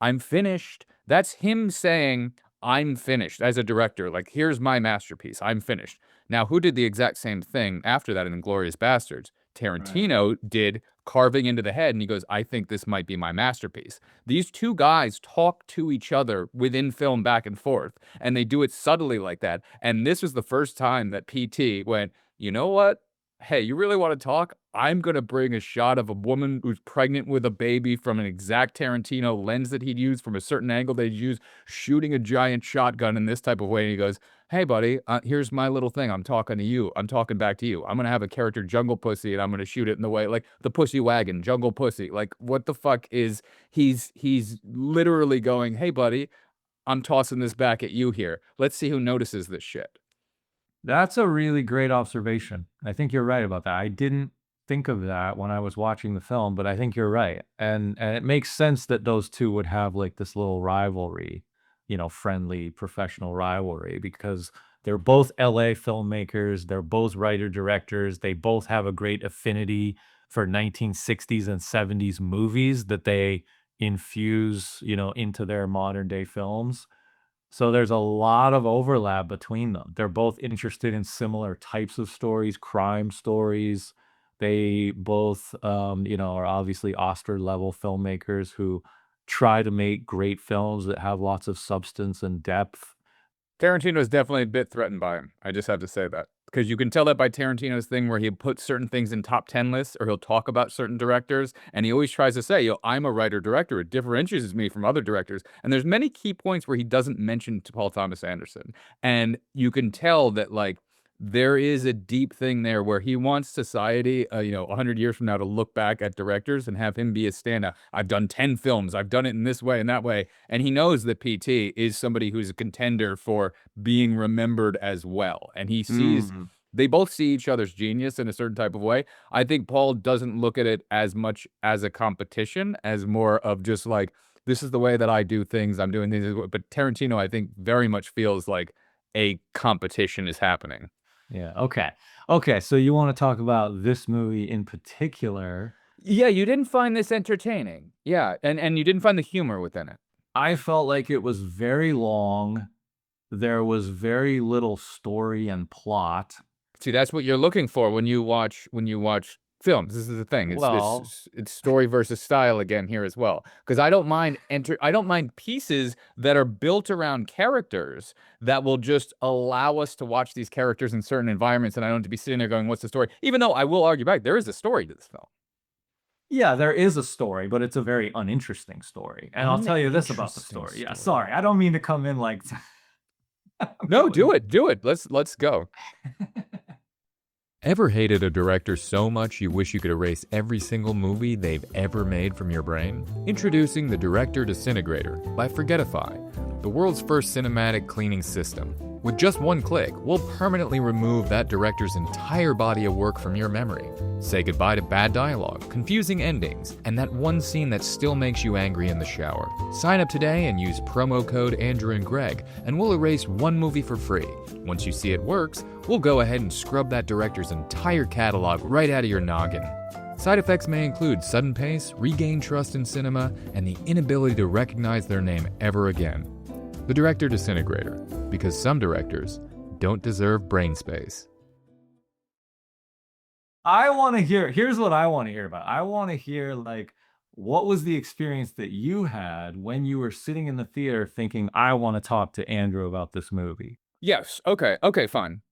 I'm finished. That's him saying, I'm finished as a director. Like, here's my masterpiece. I'm finished. Now, who did the exact same thing after that in Inglourious Bastards? Tarantino did Carving into the Head, and he goes, I think this might be my masterpiece. These two guys talk to each other within film back and forth, and they do it subtly like that. And this was the first time that PT went, you know what? Hey, you really want to talk? I'm going to bring a shot of a woman who's pregnant with a baby from an exact Tarantino lens that he'd use, from a certain angle they'd use, shooting a giant shotgun in this type of way. And he goes, hey, buddy, here's my little thing. I'm talking to you. I'm talking back to you. I'm going to have a character, Jungle Pussy, and I'm going to shoot it in the way, like the Pussy Wagon, Jungle Pussy. Like, what the fuck is, he's literally going, hey, buddy, I'm tossing this back at you here. Let's see who notices this shit. That's a really great observation. I think you're right about that. I didn't think of that when I was watching the film, but I think you're right. And it makes sense that those two would have like this little rivalry, friendly professional rivalry, because they're both LA filmmakers, they're both writer directors, they both have a great affinity for 1960s and 70s movies that they infuse, into their modern day films. So there's a lot of overlap between them. They're both interested in similar types of stories, crime stories. They both, are obviously Oscar level filmmakers who try to make great films that have lots of substance and depth. Tarantino is definitely a bit threatened by him. I just have to say that. Because you can tell that by Tarantino's thing where he puts certain things in top 10 lists, or he'll talk about certain directors, and he always tries to say, I'm a writer-director. It differentiates me from other directors. And there's many key points where he doesn't mention Paul Thomas Anderson. And you can tell that, like, there is a deep thing there where he wants society, 100 years from now, to look back at directors and have him be a standout. I've done 10 films. I've done it in this way and that way. And he knows that PT is somebody who's a contender for being remembered as well. And he sees, they both see each other's genius in a certain type of way. I think Paul doesn't look at it as much as a competition, as more of just like, this is the way that I do things. I'm doing things. But Tarantino, I think, very much feels like a competition is happening. Yeah. Okay. So you want to talk about this movie in particular? Yeah, you didn't find this entertaining. Yeah, and you didn't find the humor within it. I felt like it was very long. There was very little story and plot. See, that's what you're looking for when you watch films. This is the thing. It's story versus style again here as well. Because I don't mind pieces that are built around characters that will just allow us to watch these characters in certain environments, and I don't have to be sitting there going, what's the story? Even though I will argue back, there is a story to this film. Yeah, there is a story, but it's a very uninteresting story. And I'll tell you this about the story. Yeah, sorry. I don't mean to come in like No, do it. Let's go. Ever hated a director so much you wish you could erase every single movie they've ever made from your brain? Introducing the Director Disintegrator by Forgetify, the world's first cinematic cleaning system. With just one click, we'll permanently remove that director's entire body of work from your memory. Say goodbye to bad dialogue, confusing endings, and that one scene that still makes you angry in the shower. Sign up today and use promo code Andrew and Greg, and we'll erase one movie for free. Once you see it works, we'll go ahead and scrub that director's entire catalog right out of your noggin. Side effects may include sudden pace, regained trust in cinema, and the inability to recognize their name ever again. The Director Disintegrator, because some directors don't deserve brain space. Here's what I want to hear about. I want to hear, like, what was the experience that you had when you were sitting in the theater thinking, I want to talk to Andrew about this movie? Yes. Okay, fine.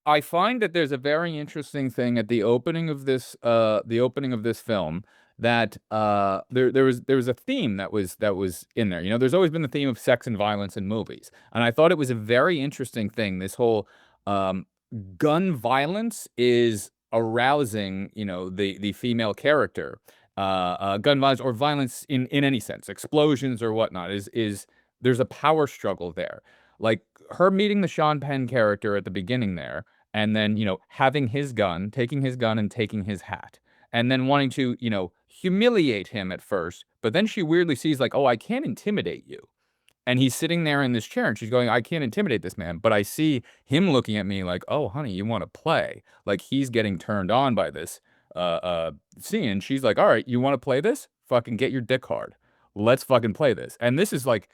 I find that there's a very interesting thing at the opening of this film, that there was a theme that was in there. There's always been the theme of sex and violence in movies, and I thought it was a very interesting thing. This whole gun violence is arousing, the female character. Gun violence or violence in any sense, explosions or whatnot, is there's a power struggle there. Like her meeting the Sean Penn character at the beginning there, and then, having his gun, taking his gun and taking his hat, and then wanting to, humiliate him at first, but then she weirdly sees like, oh, I can't intimidate you. And he's sitting there in this chair, and she's going, "I can't intimidate this man." But I see him looking at me like, "Oh, honey, you wanna play?" Like, he's getting turned on by this, scene, and she's like, "Alright, you wanna play this? Fucking get your dick hard. Let's fucking play this." And this is, like,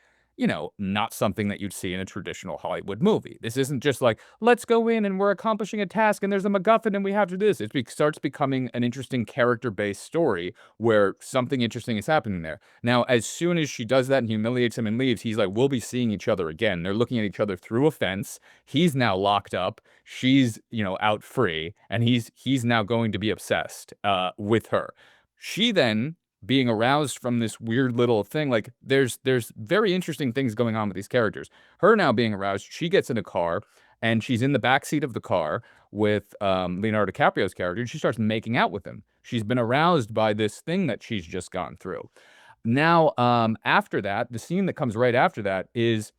not something that you'd see in a traditional Hollywood movie. This isn't just like, "Let's go in and we're accomplishing a task and there's a MacGuffin and we have to do this." It starts becoming an interesting character-based story where something interesting is happening there. Now, as soon as she does that and humiliates him and leaves, he's like, "We'll be seeing each other again." They're looking at each other through a fence. He's now locked up. She's, out free, and he's now going to be obsessed with her. She then being aroused from this weird little thing, like there's very interesting things going on with these characters. Her now being aroused, she gets in a car and she's in the backseat of the car with Leonardo DiCaprio's character, and she starts making out with him. She's been aroused by this thing that she's just gone through. Now, after that, the scene that comes right after that is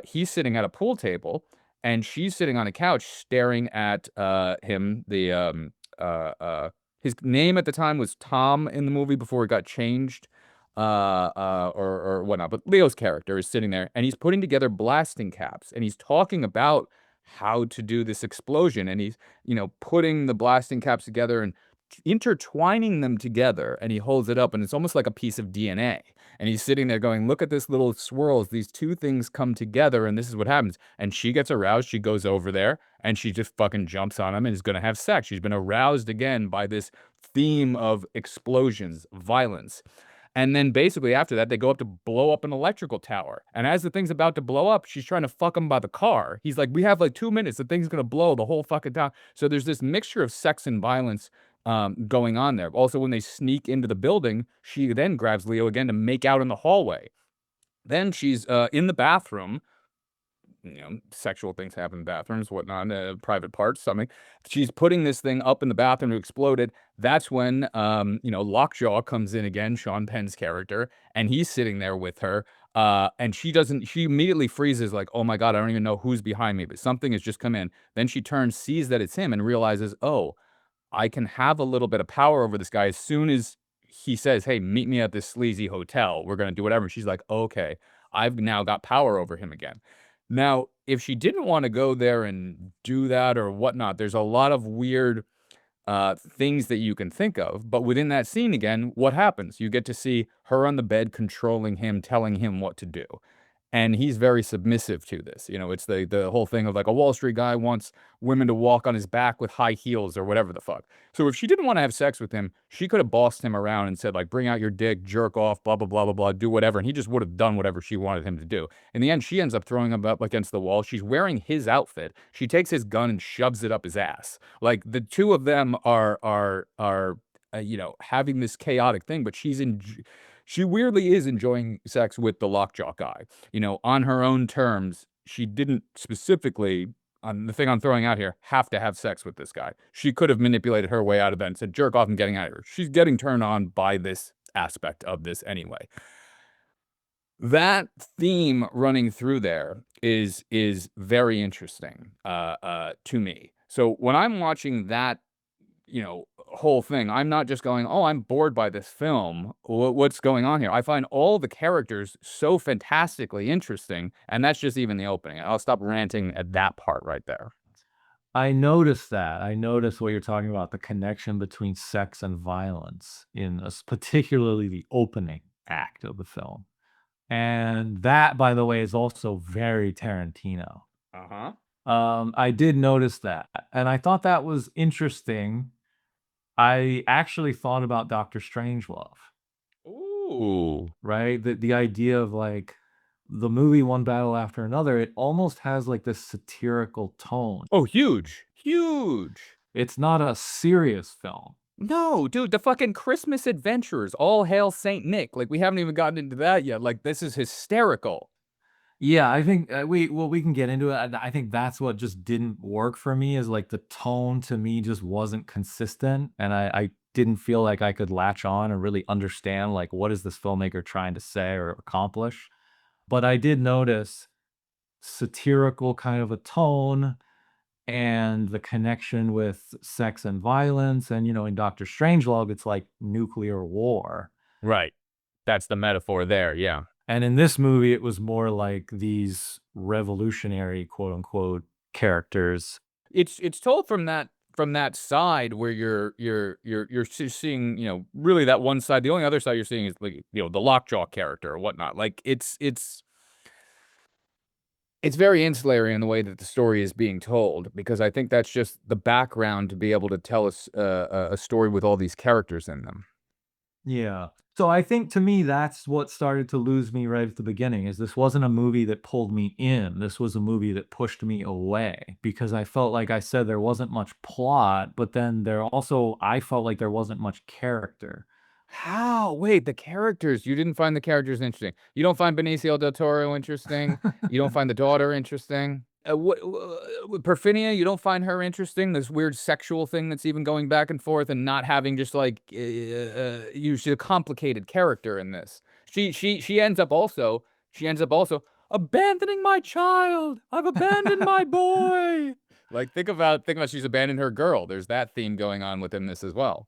he's sitting at a pool table and she's sitting on a couch staring at him. His name at the time was Tom in the movie before it got changed, or whatnot. But Leo's character is sitting there, and he's putting together blasting caps, and he's talking about how to do this explosion, and he's, putting the blasting caps together and intertwining them together, and he holds it up, and it's almost like a piece of DNA. And he's sitting there going, "Look at this little swirls. These two things come together, and this is what happens." And she gets aroused. She goes over there, and she just fucking jumps on him and is gonna have sex. She's been aroused again by this theme of explosions, violence. And then basically after that, they go up to blow up an electrical tower. And as the thing's about to blow up, she's trying to fuck him by the car. He's like, "We have like 2 minutes. The thing's gonna blow the whole fucking town." So there's this mixture of sex and violence going on there. Also, when they sneak into the building, she then grabs Leo again to make out in the hallway. Then she's in the bathroom. Sexual things happen in bathrooms, whatnot, private parts, something. She's putting this thing up in the bathroom to explode it. That's when, Lockjaw comes in again, Sean Penn's character, and he's sitting there with her. And she immediately freezes, like, "Oh my God, I don't even know who's behind me, but something has just come in." Then she turns, sees that it's him, and realizes, "Oh, I can have a little bit of power over this guy as soon as he says, 'Hey, meet me at this sleazy hotel. We're gonna do whatever.'" And she's like, "Okay, I've now got power over him again." Now, if she didn't wanna go there and do that or whatnot, there's a lot of weird, things that you can think of, but within that scene again, what happens? You get to see her on the bed controlling him, telling him what to do. And he's very submissive to this. It's the whole thing of like a Wall Street guy wants women to walk on his back with high heels or whatever the fuck. So if she didn't want to have sex with him, she could have bossed him around and said like, "Bring out your dick, jerk off, blah, blah, blah, blah, blah, do whatever." And he just would have done whatever she wanted him to do. In the end, she ends up throwing him up against the wall. She's wearing his outfit. She takes his gun and shoves it up his ass. Like the two of them are having this chaotic thing, but she weirdly is enjoying sex with the lockjaw guy, on her own terms. She didn't specifically, on the thing I'm throwing out here, have to have sex with this guy. She could have manipulated her way out of that and said, "Jerk off and getting out of here." She's getting turned on by this aspect of this anyway. That theme running through there is very interesting to me. So when I'm watching that whole thing, I'm not just going, "Oh, I'm bored by this film. What's going on here?" I find all the characters so fantastically interesting, and that's just even the opening. I'll stop ranting at that part right there. I noticed that. I noticed what you're talking about, the connection between sex and violence in particularly the opening act of the film. And that, by the way, is also very Tarantino. Uh-huh. I did notice that, and I thought that was interesting. I actually thought about Doctor Strangelove, Ooh. right? The idea of like the movie One Battle After Another, it almost has like this satirical tone. Oh, huge. Huge. It's not a serious film. No, dude, the fucking Christmas Adventurers, All Hail Saint Nick. Like, we haven't even gotten into that yet. Like, this is hysterical. Yeah, I think we can get into it. I think that's what just didn't work for me is like the tone to me just wasn't consistent, and I didn't feel like I could latch on and really understand like what is this filmmaker trying to say or accomplish. But I did notice satirical kind of a tone and the connection with sex and violence, and in Doctor Strangelove, it's like nuclear war. Right. That's the metaphor there, yeah. And in this movie, it was more like these revolutionary, quote unquote, characters. It's told from that side where you're seeing, really that one side. The only other side you're seeing is, like, the lockjaw character or whatnot. Like, it's very insular in the way that the story is being told, because I think that's just the background to be able to tell us a story with all these characters in them. Yeah. So I think to me that's what started to lose me right at the beginning is this wasn't a movie that pulled me in. This was a movie that pushed me away because I felt like I said there wasn't much plot, but then I felt like there wasn't much character. How? Wait, the characters. You didn't find the characters interesting. You don't find Benicio del Toro interesting. You don't find the daughter interesting. Perfinia, you don't find her interesting. This weird sexual thing that's even going back and forth and not having just like she's a complicated character in this. She ends up also abandoning my child. I've abandoned my boy. Like, think about she's abandoned her girl. There's that theme going on within this as well.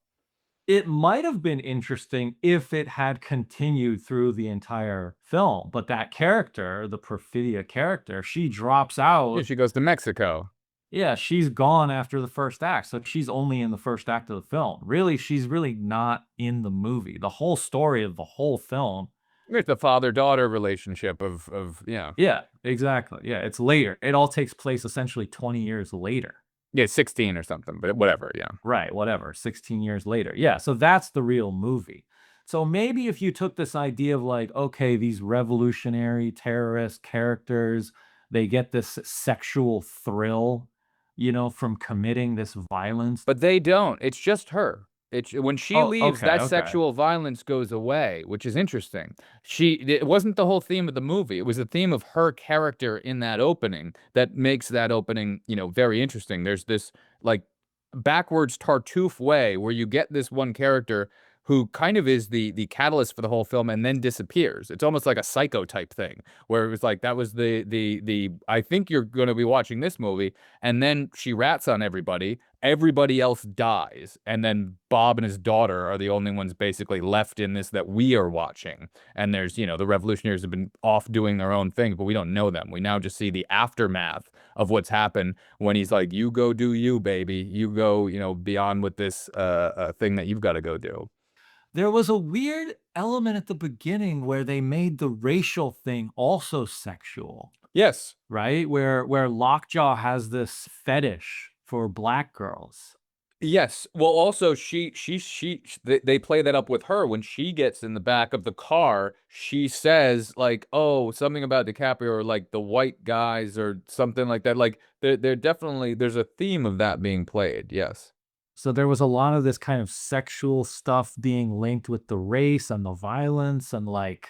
It might have been interesting if it had continued through the entire film, but that character, the Perfidia character, she drops Yeah, out. she goes to Mexico. Yeah, she's gone after the first act, so she's only in the first act of the film. Really, she's really not in the movie. The whole story of the whole film. It's the father-daughter relationship of yeah. Yeah, exactly. Yeah, it's later. It all takes place essentially 20 years later. Yeah, 16 or something, but whatever, yeah. Right, whatever, 16 years later. Yeah, so that's the real movie. So maybe if you took this idea of like, okay, these revolutionary terrorist characters, they get this sexual thrill, from committing this violence. But they don't. It's just her. It's when she Oh, leaves, okay, that okay. sexual violence goes away, which is interesting. It wasn't the whole theme of the movie. It was the theme of her character in that opening that makes that opening, very interesting. There's this, like, backwards Tartuffe way where you get this one character who kind of is the catalyst for the whole film and then disappears. It's almost like a Psycho type thing where it was like that was the I think you're going to be watching this movie, and then she rats on everybody. Everybody else dies, and then Bob and his daughter are the only ones basically left in this that we are watching. And there's, the revolutionaries have been off doing their own thing, but we don't know them. We now just see the aftermath of what's happened when he's like, "You go do you, baby. You go, beyond with this thing that you've got to go do." There was a weird element at the beginning where they made the racial thing also sexual, Yes. right? Where Lockjaw has this fetish for black girls. Yes. Well, also they play that up with her when she gets in the back of the car. She says like, "Oh, something about DiCaprio or like the white guys or something like that." Like they're definitely there's a theme of that being played. Yes. So there was a lot of this kind of sexual stuff being linked with the race and the violence and like,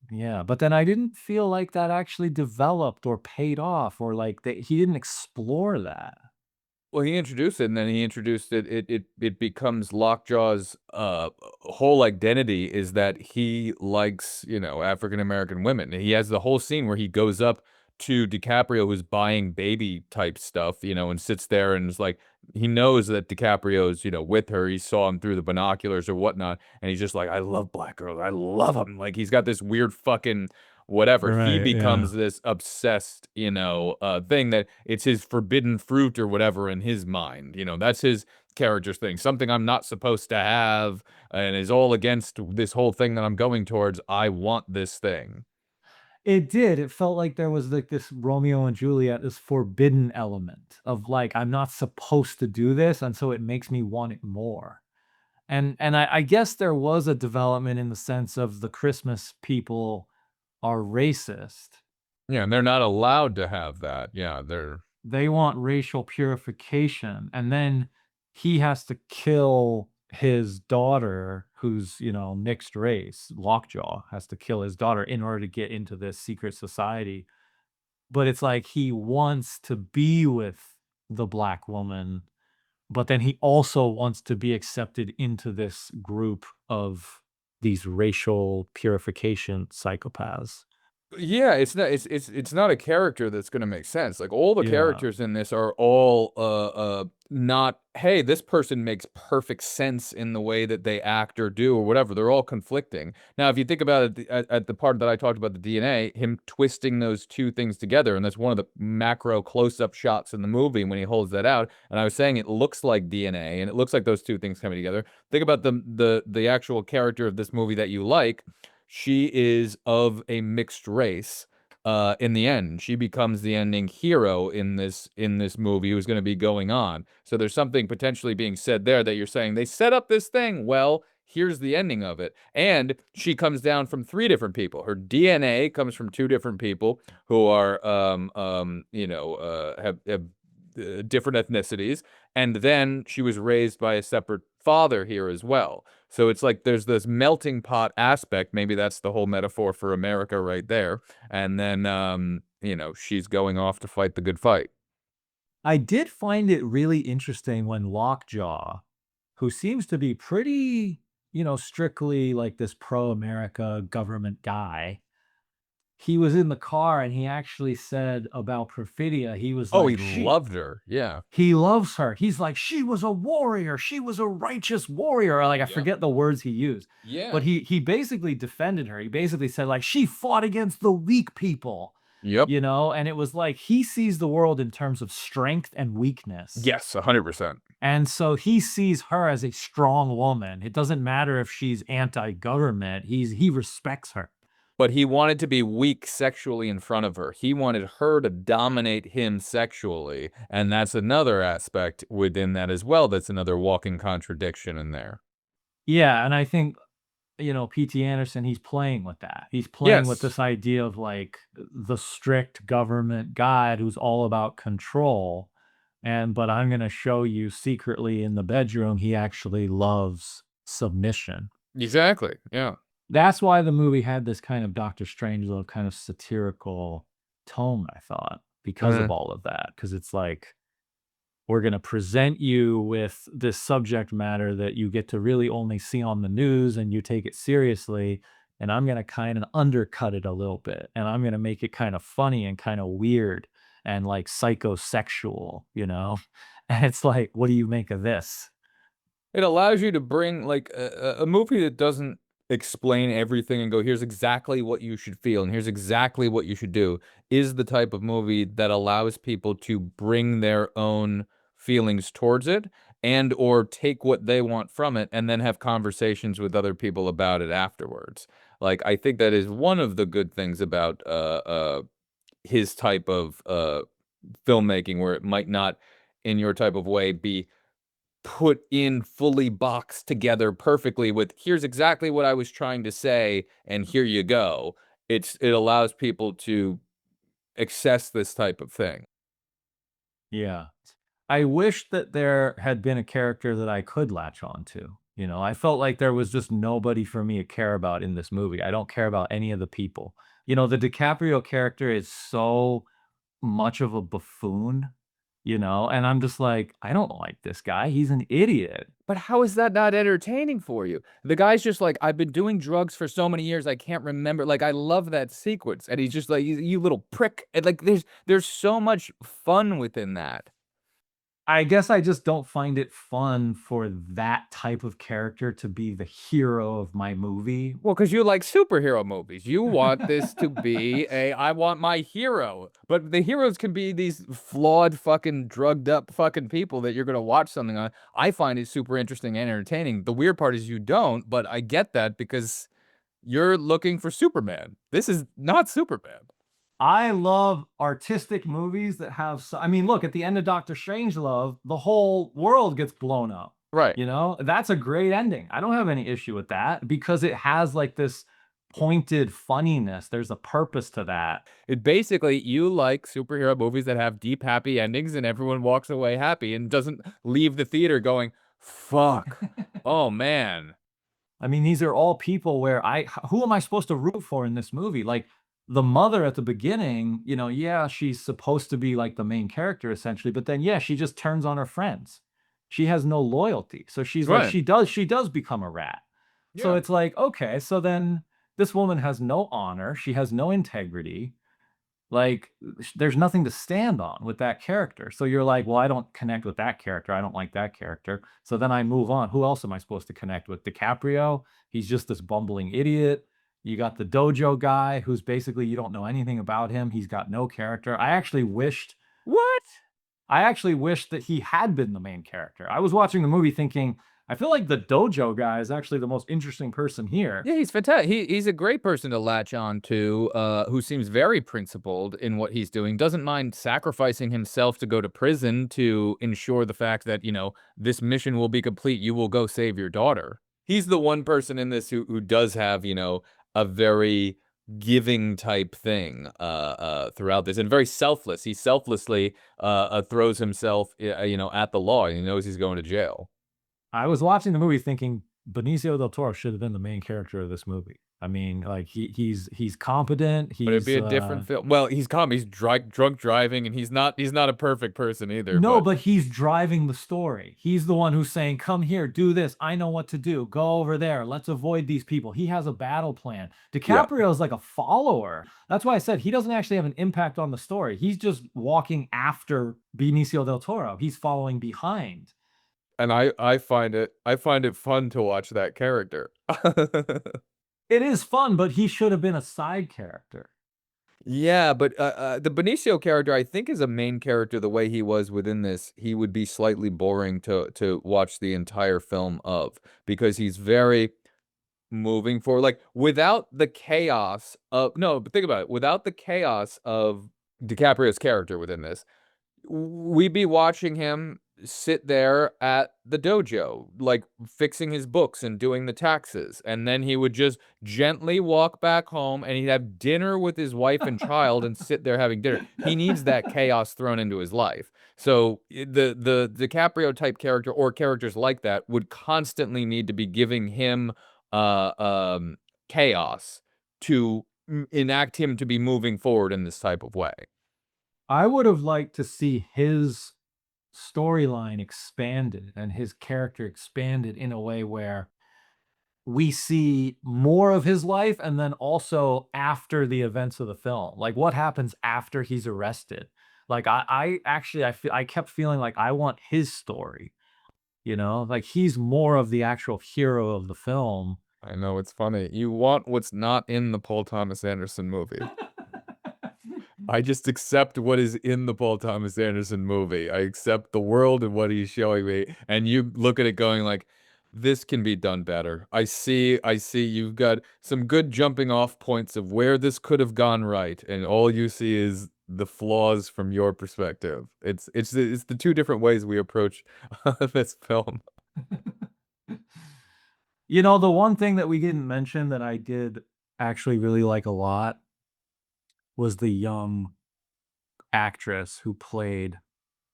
yeah, but then I didn't feel like that actually developed or paid off or like he didn't explore that. Well, he introduced it, and then he introduced it. It becomes Lockjaw's whole identity is that he likes, African American women. He has the whole scene where he goes up to DiCaprio, who's buying baby type stuff, and sits there and is like, he knows that DiCaprio's, with her. He saw him through the binoculars or whatnot, and he's just like, I love black girls. I love them. Like he's got this weird fucking whatever. He Right, yeah. becomes this obsessed, thing that it's his forbidden fruit or whatever in his mind. That's his character's thing. Something I'm not supposed to have and is all against this whole thing that I'm going towards. I want this thing. It did. It felt like there was like this Romeo and Juliet, this forbidden element of like, I'm not supposed to do this, and so it makes me want it more. And I guess there was a development in the sense of the Christmas people are racist. Yeah, and they're not allowed to have that. Yeah, they're They want racial purification, and then he has to kill his daughter who's, mixed race. Lockjaw has to kill his daughter in order to get into this secret society. But it's like he wants to be with the black woman, but then he also wants to be accepted into this group of these racial purification psychopaths. Yeah, it's not a character that's gonna make sense. Like all the Yeah. characters in this are all not, hey, this person makes perfect sense in the way that they act or do or whatever. They're all conflicting. Now, if you think about it at the part that I talked about the DNA, him twisting those two things together, and that's one of the macro close-up shots in the movie when he holds that out. And I was saying it looks like DNA and it looks like those two things coming together. Think about the actual character of this movie that you like. She is of a mixed race. In the end, she becomes the ending hero in this movie who's going to be going on. So there's something potentially being said there that you're saying they set up this thing. Well, here's the ending of it. And she comes down from three different people. Her DNA comes from two different people who are have different ethnicities, and then she was raised by a separate father here as well. So it's like there's this melting pot aspect. Maybe that's the whole metaphor for America right there. And then, she's going off to fight the good fight. I did find it really interesting when Lockjaw, who seems to be pretty, strictly like this pro-America government guy, he was in the car and he actually said about Perfidia, he was Oh, he like, "She loved her. Yeah. he loves her." He's like, "She was a warrior. She was a righteous warrior." Or like I Yep. forget the words he used. Yeah. But he basically defended her. He basically said like she fought against the weak people, Yep. and it was like he sees the world in terms of strength and weakness. Yes, 100%. And so he sees her as a strong woman. It doesn't matter if she's anti-government. He respects her. But he wanted to be weak sexually in front of her. He wanted her to dominate him sexually. And that's another aspect within that as well. That's another walking contradiction in there. Yeah, and I think P.T. Anderson, he's playing with that. He's playing with Yes. this idea of like the strict government guide who's all about control. But I'm going to show you secretly in the bedroom, he actually loves submission. Exactly. Yeah. That's why the movie had this kind of Doctor Strangelove kind of satirical tone, I thought, because of Mhm. all of that. Because it's like, we're going to present you with this subject matter that you get to really only see on the news and you take it seriously. And I'm going to kind of undercut it a little bit. And I'm going to make it kind of funny and kind of weird and like psychosexual. And it's like, what do you make of this? It allows you to bring like a movie that doesn't explain everything and go, here's exactly what you should feel and here's exactly what you should do, is the type of movie that allows people to bring their own feelings towards it and or take what they want from it and then have conversations with other people about it afterwards. Like I think that is one of the good things about his type of filmmaking, where it might not in your type of way be put in fully boxed together perfectly with here's exactly what I was trying to say and here you go. It allows people to access this type of thing. Yeah. I wish that there had been a character that I could latch on to. I felt like there was just nobody for me to care about in this movie. I don't care about any of the people. The DiCaprio character is so much of a buffoon, and I'm just like, I don't like this guy. He's an idiot. But how is that not entertaining for you? The guy's just like, I've been doing drugs for so many years, I can't remember. Like, I love that sequence. And he's just like, you little prick. And like, there's so much fun within that. I guess I just don't find it fun for that type of character to be the hero of my movie. Well, because you like superhero movies. You want this to be I want my hero. But the heroes can be these flawed, fucking drugged up fucking people that you're gonna watch something on. I find it super interesting and entertaining. The weird part is you don't, but I get that because you're looking for Superman. This is not Superman. I love artistic movies that have I mean, look, at the end of Doctor Strangelove, the whole world gets blown up. Right. That's a great ending. I don't have any issue with that because it has like this pointed funniness. There's a purpose to that. It basically, you like superhero movies that have deep, happy endings and everyone walks away happy and doesn't leave the theater going, fuck. Oh man. I mean, these are all people where who am I supposed to root for in this movie? Like the mother at the beginning, yeah, she's supposed to be like the main character essentially, but then yeah, she just turns on her friends. She has no loyalty. So she's like Right. she does become a rat. So Yeah. it's like, okay, so then This woman has no honor, she has no integrity, like, there's nothing to stand on with that character. So you're like, "Well, I don't connect with that character, I don't like that character." So then I move on. Who else am I supposed to connect with? DiCaprio? He's just this bumbling idiot. You got the dojo guy who's basically you don't know anything about him, he's got no character. What? I actually wished that he had been the main character. I was watching the movie thinking, "I feel like the dojo guy is actually the most interesting person here." Yeah, he's fantastic. He's a great person to latch on to, who seems very principled in what he's doing, doesn't mind sacrificing himself to go to prison to ensure the fact that, this mission will be complete, you will go save your daughter. He's the one person in this who does have, a very giving type thing, throughout this, and very selfless. He selflessly, throws himself, at the law, and he knows he's going to jail. I was watching the movie thinking Benicio del Toro should have been the main character of this movie. I mean, like he's competent. But it'd be a different film. Well, he's calm. He's drunk driving, and he's not a perfect person either. No, But but he's driving the story. He's the one who's saying, "Come here, do this. I know what to do. Go over there. Let's avoid these people." He has a battle plan. yeah, DiCaprio is like a follower. That's why I said he doesn't actually have an impact on the story. He's just walking after Benicio del Toro. He's following behind. and I find it fun to watch that character. It is fun, but he should have been a side character. Yeah, but the Benicio character, I think, is a main character. The way he was within this, he would be slightly boring to watch the entire film of, because he's very moving forward. Like, without the chaos of no, but think about it. Without the chaos of DiCaprio's character within this, we'd be watching him sit there at the dojo, like fixing his books and doing the taxes. And then he would just gently walk back home, and he'd have dinner with his wife and child and sit there having dinner. He needs that chaos thrown into his life. So the DiCaprio type character, or characters like that, would constantly need to be giving him chaos to enact him to be moving forward in this type of way. I would have liked to see his storyline expanded and his character expanded in a way where we see more of his life and then also after the events of the film. Like what happens after he's arrested? Like I actually I kept feeling like I want his story, Like he's more of the actual hero of the film. I know, it's funny. You want what's not in the Paul Thomas Anderson movie. I just accept what is in the Paul Thomas Anderson movie. I accept the world and what he's showing me, and you look at it going like, this can be done better. I see you've got some good jumping off points of where this could have gone right, and all you see is the flaws from your perspective. It's the two different ways we approach this film. The one thing that we didn't mention that I did actually really like a lot was the young actress who played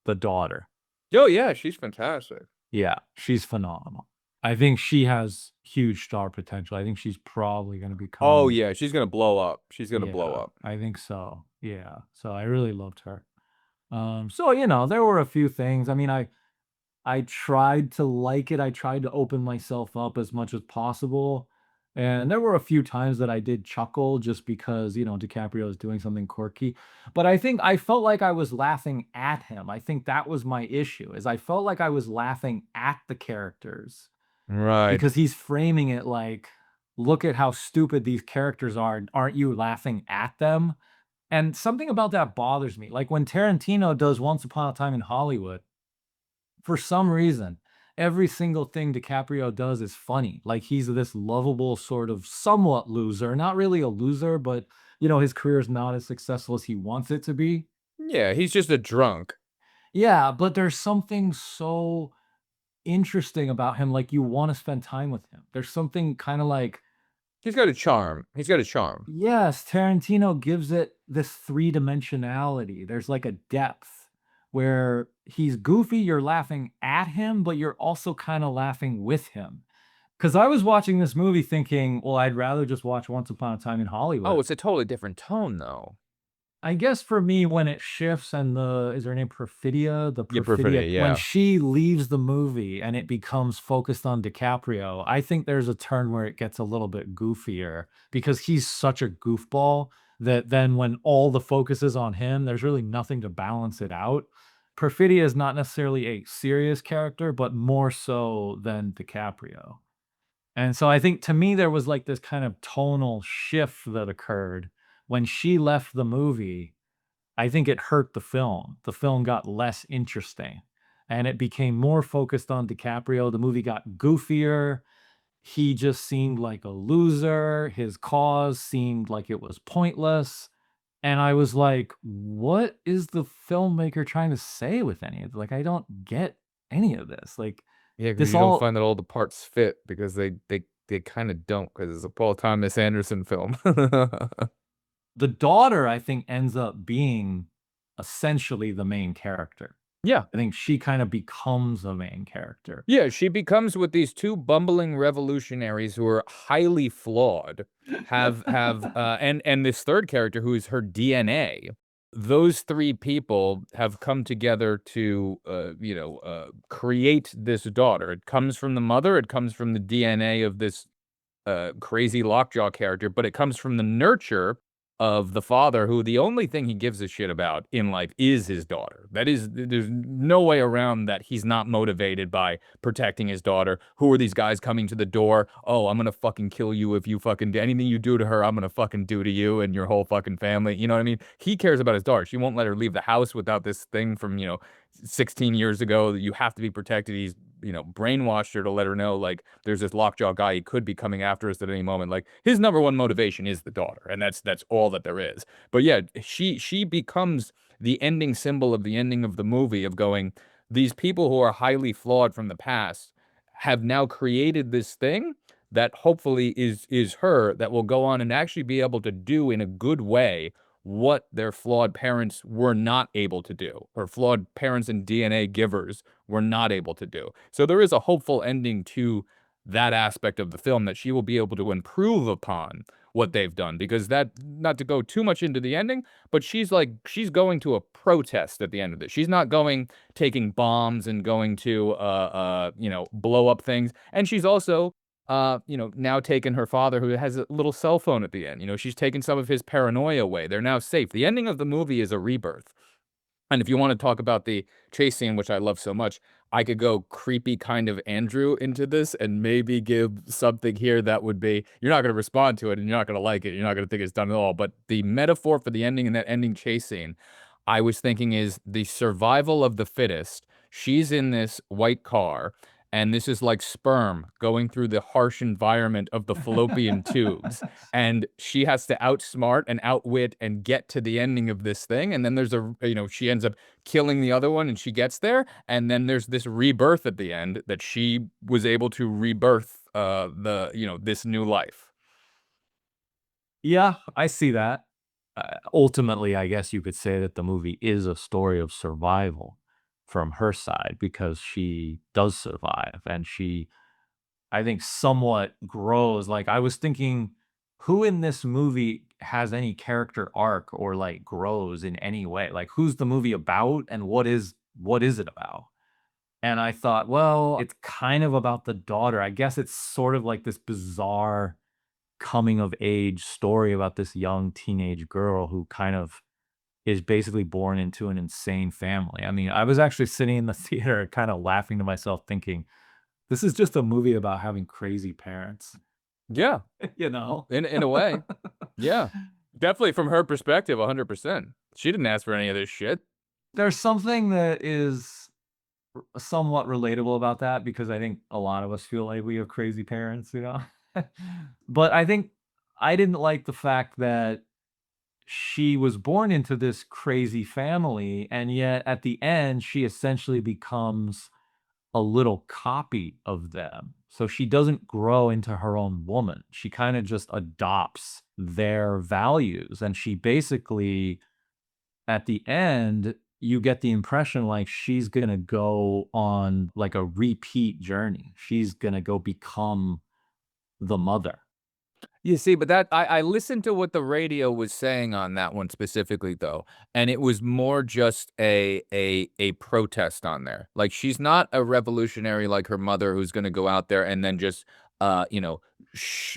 the daughter. Oh yeah, she's fantastic. Yeah, she's phenomenal. I think she has huge star potential. I think she's probably going to become. Oh yeah, she's gonna blow up. She's gonna blow Yeah, up. I think so. Yeah. So I really loved her. So there were a few things. I mean, I tried to like it. I tried to open myself up as much as possible. And there were a few times that I did chuckle just because, DiCaprio is doing something quirky. But I think I felt like I was laughing at him. I think that was my issue, is I felt like I was laughing at the characters Right. because he's framing it like, look at how stupid these characters are. Aren't you laughing at them? And something about that bothers me. Like when Tarantino does Once Upon a Time in Hollywood, for some reason, every single thing DiCaprio does is funny. Like he's this lovable sort of somewhat loser, not really a loser, but his career is not as successful as he wants it to be. Yeah, he's just a drunk. Yeah, but there's something so interesting about him. Like you want to spend time with him. There's something kind of like, He's got a charm. He's got a charm. yes, Tarantino gives it this three-dimensionality. There's like a depth where he's goofy, you're laughing at him, but you're also kind of laughing with him. Because I was watching this movie thinking, well, I'd rather just watch Once Upon a Time in Oh, Hollywood. it's a totally different tone, though. I guess for me, when it shifts and the is her name Perfidia? The Yeah, Perfidia Perfidia, when yeah. she leaves the movie and it becomes focused on DiCaprio, I think there's a turn where it gets a little bit goofier because he's such a goofball that then when all the focus is on him, there's really nothing to balance it out. Perfidia is not necessarily a serious character, but more so than DiCaprio. And so I think to me, there was like this kind of tonal shift that occurred when she left the movie. I think it hurt the film. The film got less interesting and it became more focused on DiCaprio. The movie got goofier. He just seemed like a loser. His cause seemed like it was pointless. And I was like, what is the filmmaker trying to say with any of it? Like, I don't get any of this. Like, Yeah, because this you don't all find that all the parts fit because they kinda don't, not because it's a Paul Thomas Anderson film. the daughter, I think, ends up being essentially the main character. Yeah. I think she kind of becomes the main character. Yeah, she becomes with these 2 bumbling revolutionaries who are highly flawed, and this 3rd character who is her DNA. Those 3 people have come together to, create this daughter. It comes from the mother, it comes from the DNA of this crazy lockjaw character, but it comes from the nurture of the father who the only thing he gives a shit about in life is his daughter. That is, there's no way around that he's not motivated by protecting his daughter. Who are these guys coming to the door? Oh, I'm gonna fucking kill you if you fucking do anything you do to her, I'm gonna fucking do to you and your whole fucking family. You know what I mean? He cares about his daughter. She won't let her leave the house without this thing from, 16 years ago that you have to be protected. He's brainwashed her to let her know, like, there's this lockjaw guy, he could be coming after us at any moment. Like, his number one motivation is the daughter, and that's all that there is. But yeah, she becomes the ending symbol of the ending of the movie of going, these people who are highly flawed from the past have now created this thing that hopefully is her that will go on and actually be able to do in a good way what their flawed parents were not able to do, or flawed parents and DNA givers were not able to do. So there is a hopeful ending to that aspect of the film that she will be able to improve upon what they've done because that, not to go too much into the ending, but she's going to a protest at the end of this. She's not going taking bombs and going to blow up things. And she's also now taken her father who has a little cell phone at the end. She's taken some of his paranoia away. They're now safe. The ending of the movie is a rebirth. And if you want to talk about the chase scene, which I love so much, I could go creepy kind of Andrew into this and maybe give something here that would be, you're not going to respond to it and you're not going to like it. You're not going to think it's done at all. But the metaphor for the ending and that ending chase scene, I was thinking is the survival of the fittest. She's in this white car. And this is like sperm going through the harsh environment of the fallopian tubes. And she has to outsmart and outwit and get to the ending of this thing. And then she ends up killing the other one and she gets there. And then there's this rebirth at the end that she was able to rebirth this new life. Yeah, I see that. Ultimately, I guess you could say that the movie is a story of survival from her side because she does survive and she, I think, somewhat grows. Like, I was thinking, who in this movie has any character arc or like grows in any way? Like, who's the movie about and what is it about? And I thought, well, it's kind of about the daughter. I guess it's sort of like this bizarre coming of age story about this young teenage girl who kind of is basically born into an insane family. I mean, I was actually sitting in the theater kind of laughing to myself thinking, this is just a movie about having crazy parents, Yeah, you know? in a way. Yeah. Definitely from her perspective, 100%. She didn't ask for any of this shit. There's something that is somewhat relatable about that because I think a lot of us feel like we have crazy parents, you know? But I think I didn't like the fact that she was born into this crazy family, and yet at the end, she essentially becomes a little copy of them. So she doesn't grow into her own woman. She kind of just adopts their values. And she basically, at the end, you get the impression like she's going to go on like a repeat journey. She's going to go become the mother. You see, but that I listened to what the radio was saying on that one specifically though, and it was more just a protest on there. Like, she's not a revolutionary like her mother who's gonna go out there and then just, you know,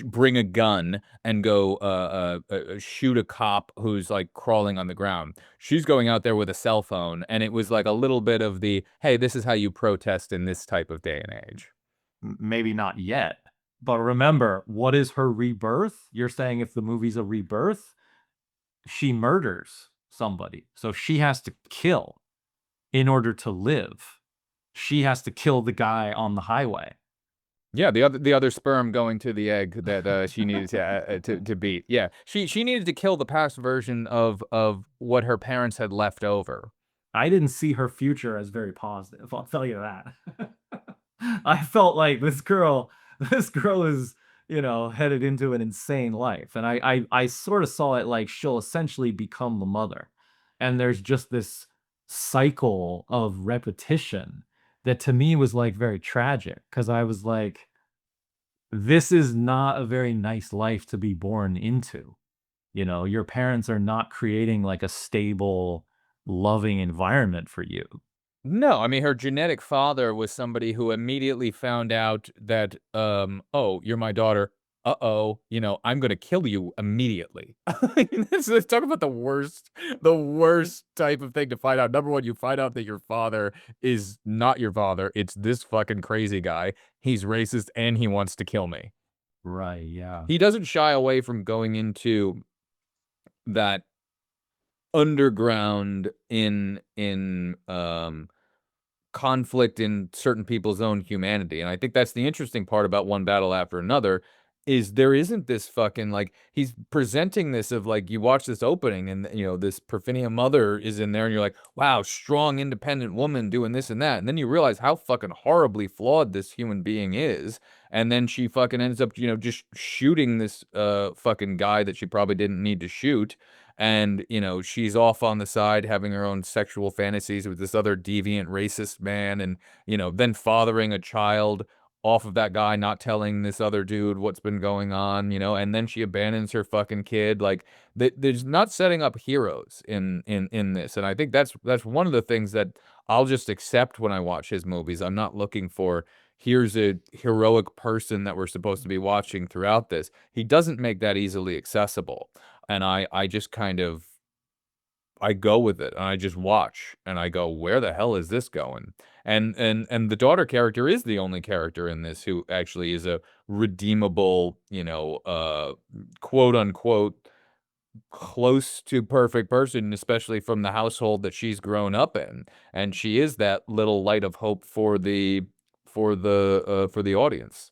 bring a gun and go, shoot a cop who's, like, crawling on the ground. She's going out there with a cell phone, and it was like a little bit of the, "Hey, this is how you protest in this type of day and age." Maybe not yet. But remember, what is her rebirth? You're saying if the movie's a rebirth, she murders somebody. So she has to kill in order to live. She has to kill the guy on the highway. Yeah, the other sperm going to the egg that, she needed to beat. Yeah, she needed to kill the past version of what her parents had left over. I didn't see her future as very positive, I'll tell you that. I felt like this girl is, headed into an insane life, and I sorta saw it like she'll essentially become the mother, and there's just this cycle of repetition that to me was, like, very tragic because I was like, "This is not a very nice life to be born into." Your parents are not creating, like, a stable, loving environment for you. No, I mean, her genetic father was somebody who immediately found out that, "Oh, you're my daughter. Uh-oh, I'm gonna kill you immediately." Talk about the worst type of thing to find out. Number 1, you find out that your father is not your father, it's this fucking crazy guy. He's racist, and he wants to kill me. Right, yeah. He doesn't shy away from going into that underground in conflict in certain people's own humanity, and I think that's the interesting part about One Battle After Another, is there isn't this fucking, like, he's presenting this of, like, you watch this opening and, this Perfinia mother is in there and you're like, "Wow, strong, independent woman doing this and that," and then you realize how fucking horribly flawed this human being is, and then she fucking ends up, just shooting this, fucking guy that she probably didn't need to shoot, and, she's off on the side having her own sexual fantasies with this other deviant racist man and, then fathering a child off of that guy not telling this other dude what's been going on, and then she abandons her fucking kid. Like, there's not setting up heroes in this, and I think that's one of the things that I'll just accept when I watch his movies. I'm not looking for, here's a heroic person that we're supposed to be watching throughout this. He doesn't make that easily accessible, and I just kind of I go with it, and I just watch, and I go, "Where the hell is this going?" And the daughter character is the only character in this who actually is a redeemable, quote, unquote, "close to perfect person," especially from the household that she's grown up in, and she is that little light of hope for the audience.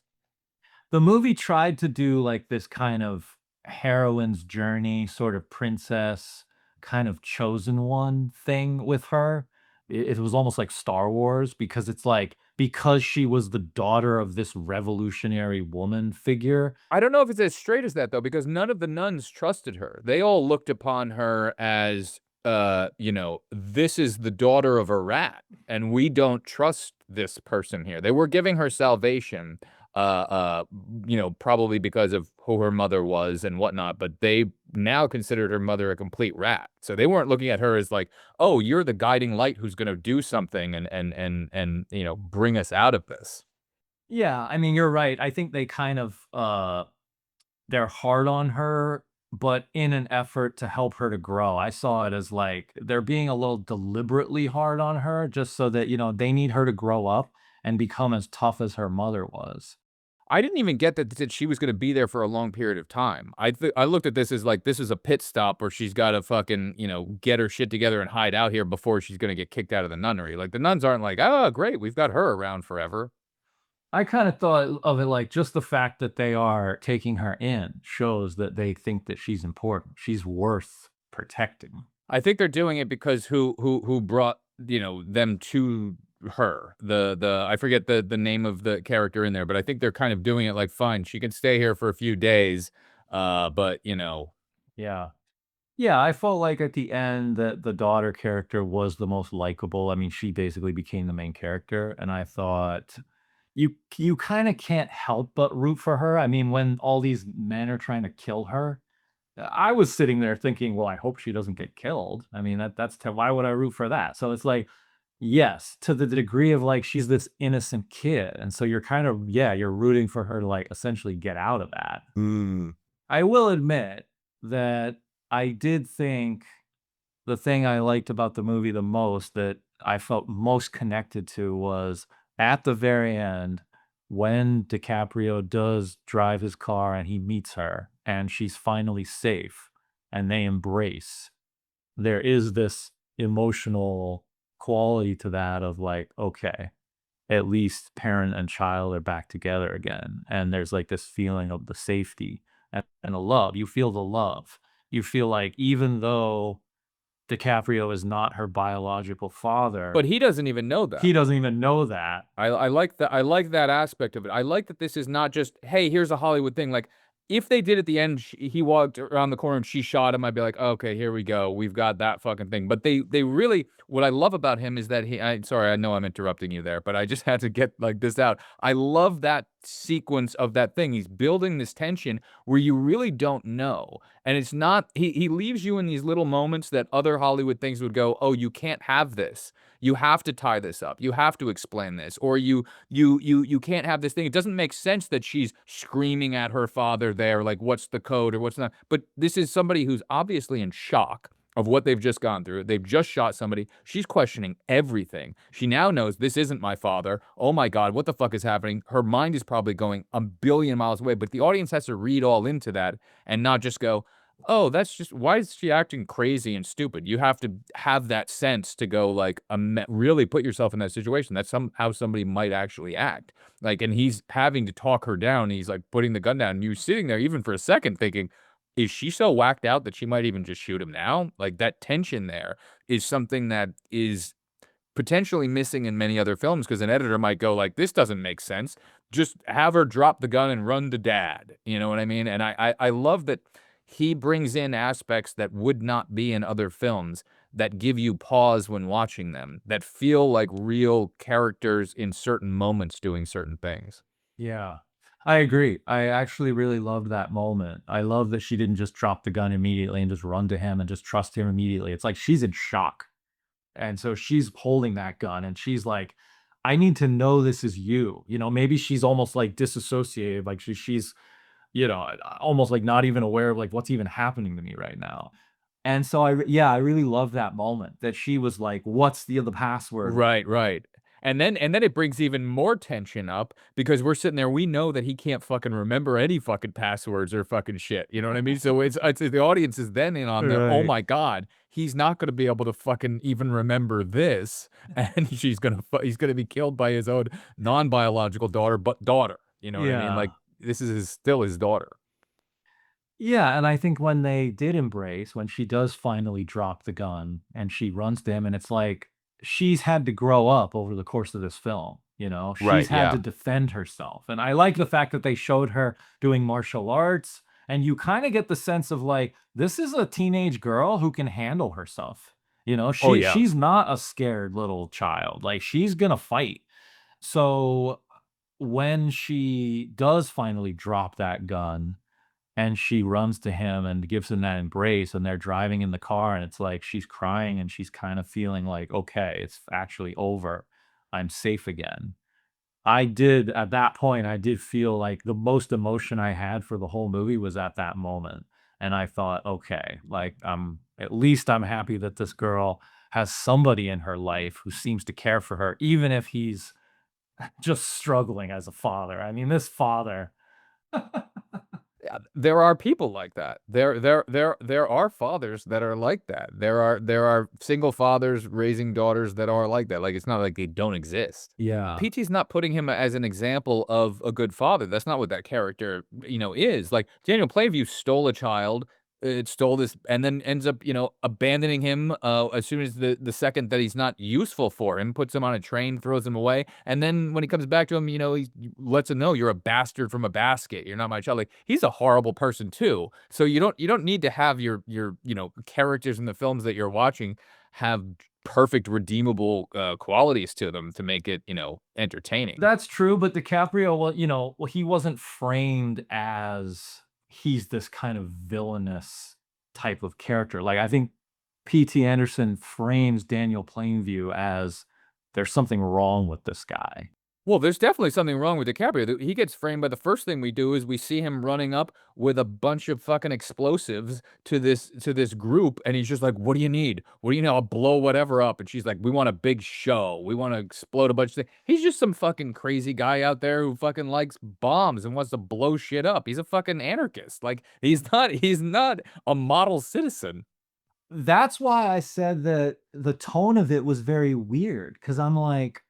The movie tried to do, like, this kind of heroine's journey, sort of princess, kind of chosen one thing with her. It was almost like Star Wars because it's like, because she was the daughter of this revolutionary woman figure. I don't know if it's as straight as that though, because none of the nuns trusted her. They all looked upon her as, this is the daughter of a rat, and we don't trust this person here. They were giving her salvation, uh, uh, probably because of who her mother was and whatnot, but they now considered her mother a complete rat. So they weren't looking at her as like, oh, you're the guiding light who's going to do something and bring us out of this. Yeah, I mean, you're right. I think they kind of, they're hard on her, but in an effort to help her to grow. I saw it as like they're being a little deliberately hard on her just so that, they need her to grow up and become as tough as her mother was. I didn't even get that she was gonna be there for a long period of time. I looked at this as like, this is a pit stop where she's gotta fucking, get her shit together and hide out here before she's gonna get kicked out of the nunnery. Like, the nuns aren't like, "Oh, great, we've got her around forever." I kind of thought of it like just the fact that they are taking her in shows that they think that she's important. She's worth protecting. I think they're doing it because who brought, them to her. The I forget the name of the character in there, but I think they're kind of doing it like, "Fine, she can stay here for a few days, but, Yeah. Yeah, I felt like at the end that the daughter character was the most likable. I mean, she basically became the main character, and I thought, you kinda can't help but root for her. I mean, when all these men are trying to kill her, I was sitting there thinking, "Well, I hope she doesn't get killed." I mean, that's te why would I root for that? So it's like, yes, to the degree of, like, she's this innocent kid, and so you're kind of yeah, you're rooting for her to, like, essentially get out of that. Mm. I will admit that I did think the thing I liked about the movie the most, that I felt most connected to, was at the very end when DiCaprio does drive his car and he meets her and she's finally safe and they embrace. There is this emotional quality to that of like, okay, at least parent and child are back together again. And there's like this feeling of the safety and the love. You feel the love. You feel like even though DiCaprio is not her biological father, But he doesn't even know that. he doesn't even know that. I like that. I like that aspect of it. I like that this is not just, hey, here's a Hollywood thing. Like, if they did at the end, he walked around the corner and she shot him, I'd be like, okay, here we go. We've got that fucking thing. But they really, what I love about him is that sorry, I know I'm interrupting you there, but I just had to get like this out. I love that sequence of that thing. He's building this tension where you really don't know. And it's not, he leaves you in these little moments that other Hollywood things would go, oh, you can't have this. You have to tie this up. You have to explain this, or you can't have this thing. It doesn't make sense that she's screaming at her father there, like what's the code or what's not. But this is somebody who's obviously in shock of what they've just gone through. They've just shot somebody. She's questioning everything. She now knows this isn't my father. Oh my God, what the fuck is happening? Her mind is probably going a billion miles away, but the audience has to read all into that and not just go, oh, that's just why is she acting crazy and stupid? You have to have that sense to go like really put yourself in that situation. That's how somebody might actually act. Like, and he's having to talk her down. He's like putting the gun down. And you're sitting there even for a second thinking, is she so whacked out that she might even just shoot him now? Like that tension there is something that is potentially missing in many other films because an editor might go like, this doesn't make sense. Just have her drop the gun and run to dad. You know what I mean? And I love that he brings in aspects that would not be in other films that give you pause when watching them, that feel like real characters in certain moments doing certain things. Yeah. I agree. I actually really loved that moment. I love that she didn't just drop the gun immediately and just run to him and just trust him immediately. It's like she's in shock. And so she's holding that gun and she's like, I need to know this is you. You know, maybe she's almost like disassociated, like she's, you know, almost like not even aware of like what's even happening to me right now. And so yeah, I really love that moment that she was like, what's the password? Right, right. And then it brings even more tension up because we're sitting there, we know that he can't fucking remember any fucking passwords or fucking shit. You know what I mean? So it's the audience is then in on the, oh Right. my God, he's not gonna be able to fucking even remember this. And he's gonna be killed by his own non-biological daughter, but daughter. You know what I mean? Yeah. Like this is still his daughter. Yeah, and I think when they did embrace, when she does finally drop the gun and she runs to him, and it's like she's had to grow up over the course of this film, you know? She's Right, had yeah. to defend herself. And I like the fact that they showed her doing martial arts, and you kind of get the sense of like this is a teenage girl who can handle herself. You know, Oh she yeah. she's not a scared little child. Like she's gonna fight. So when she does finally drop that gun and she runs to him and gives him that embrace, and they're driving in the car, and it's like she's crying and she's kind of feeling like, "Okay, it's actually over. I'm safe again." I did at that point, I did feel like the most emotion I had for the whole movie was at that moment, and I thought, "Okay, like, at least I'm happy that this girl has somebody in her life who seems to care for her, even if he's just struggling as a father." I mean, this father. Yeah, there are people like that. There are fathers that are like that. There are single fathers raising daughters that are like that. Like it's not like they don't exist. Yeah. PT's not putting him as an example of a good father. That's not what that character, is. Like Daniel Playview stole a child, it stole this, and then ends up, abandoning him as soon as the second that he's not useful for him, puts him on a train, throws him away, and then when he comes back to him, he lets him know you're a bastard from a basket. You're not my child. Like he's a horrible person too. So you don't need to have your characters in the films that you're watching have perfect redeemable qualities to them to make it, entertaining. That's true, but DiCaprio, well, he wasn't framed as he's this kind of villainous type of character. Like, I think P.T. Anderson frames Daniel Plainview as there's something wrong with this guy. Well, there's definitely something wrong with DiCaprio. He gets framed by the first thing we do is we see him running up with a bunch of fucking explosives to this group, and he's just like, "What do you need? What do you know? I'll blow whatever up." And she's like, "We want a big show. We want to explode a bunch of things." He's just some fucking crazy guy out there who fucking likes bombs and wants to blow shit up. He's a fucking anarchist. Like he's not a model citizen. That's why I said that the tone of it was very weird because I'm like,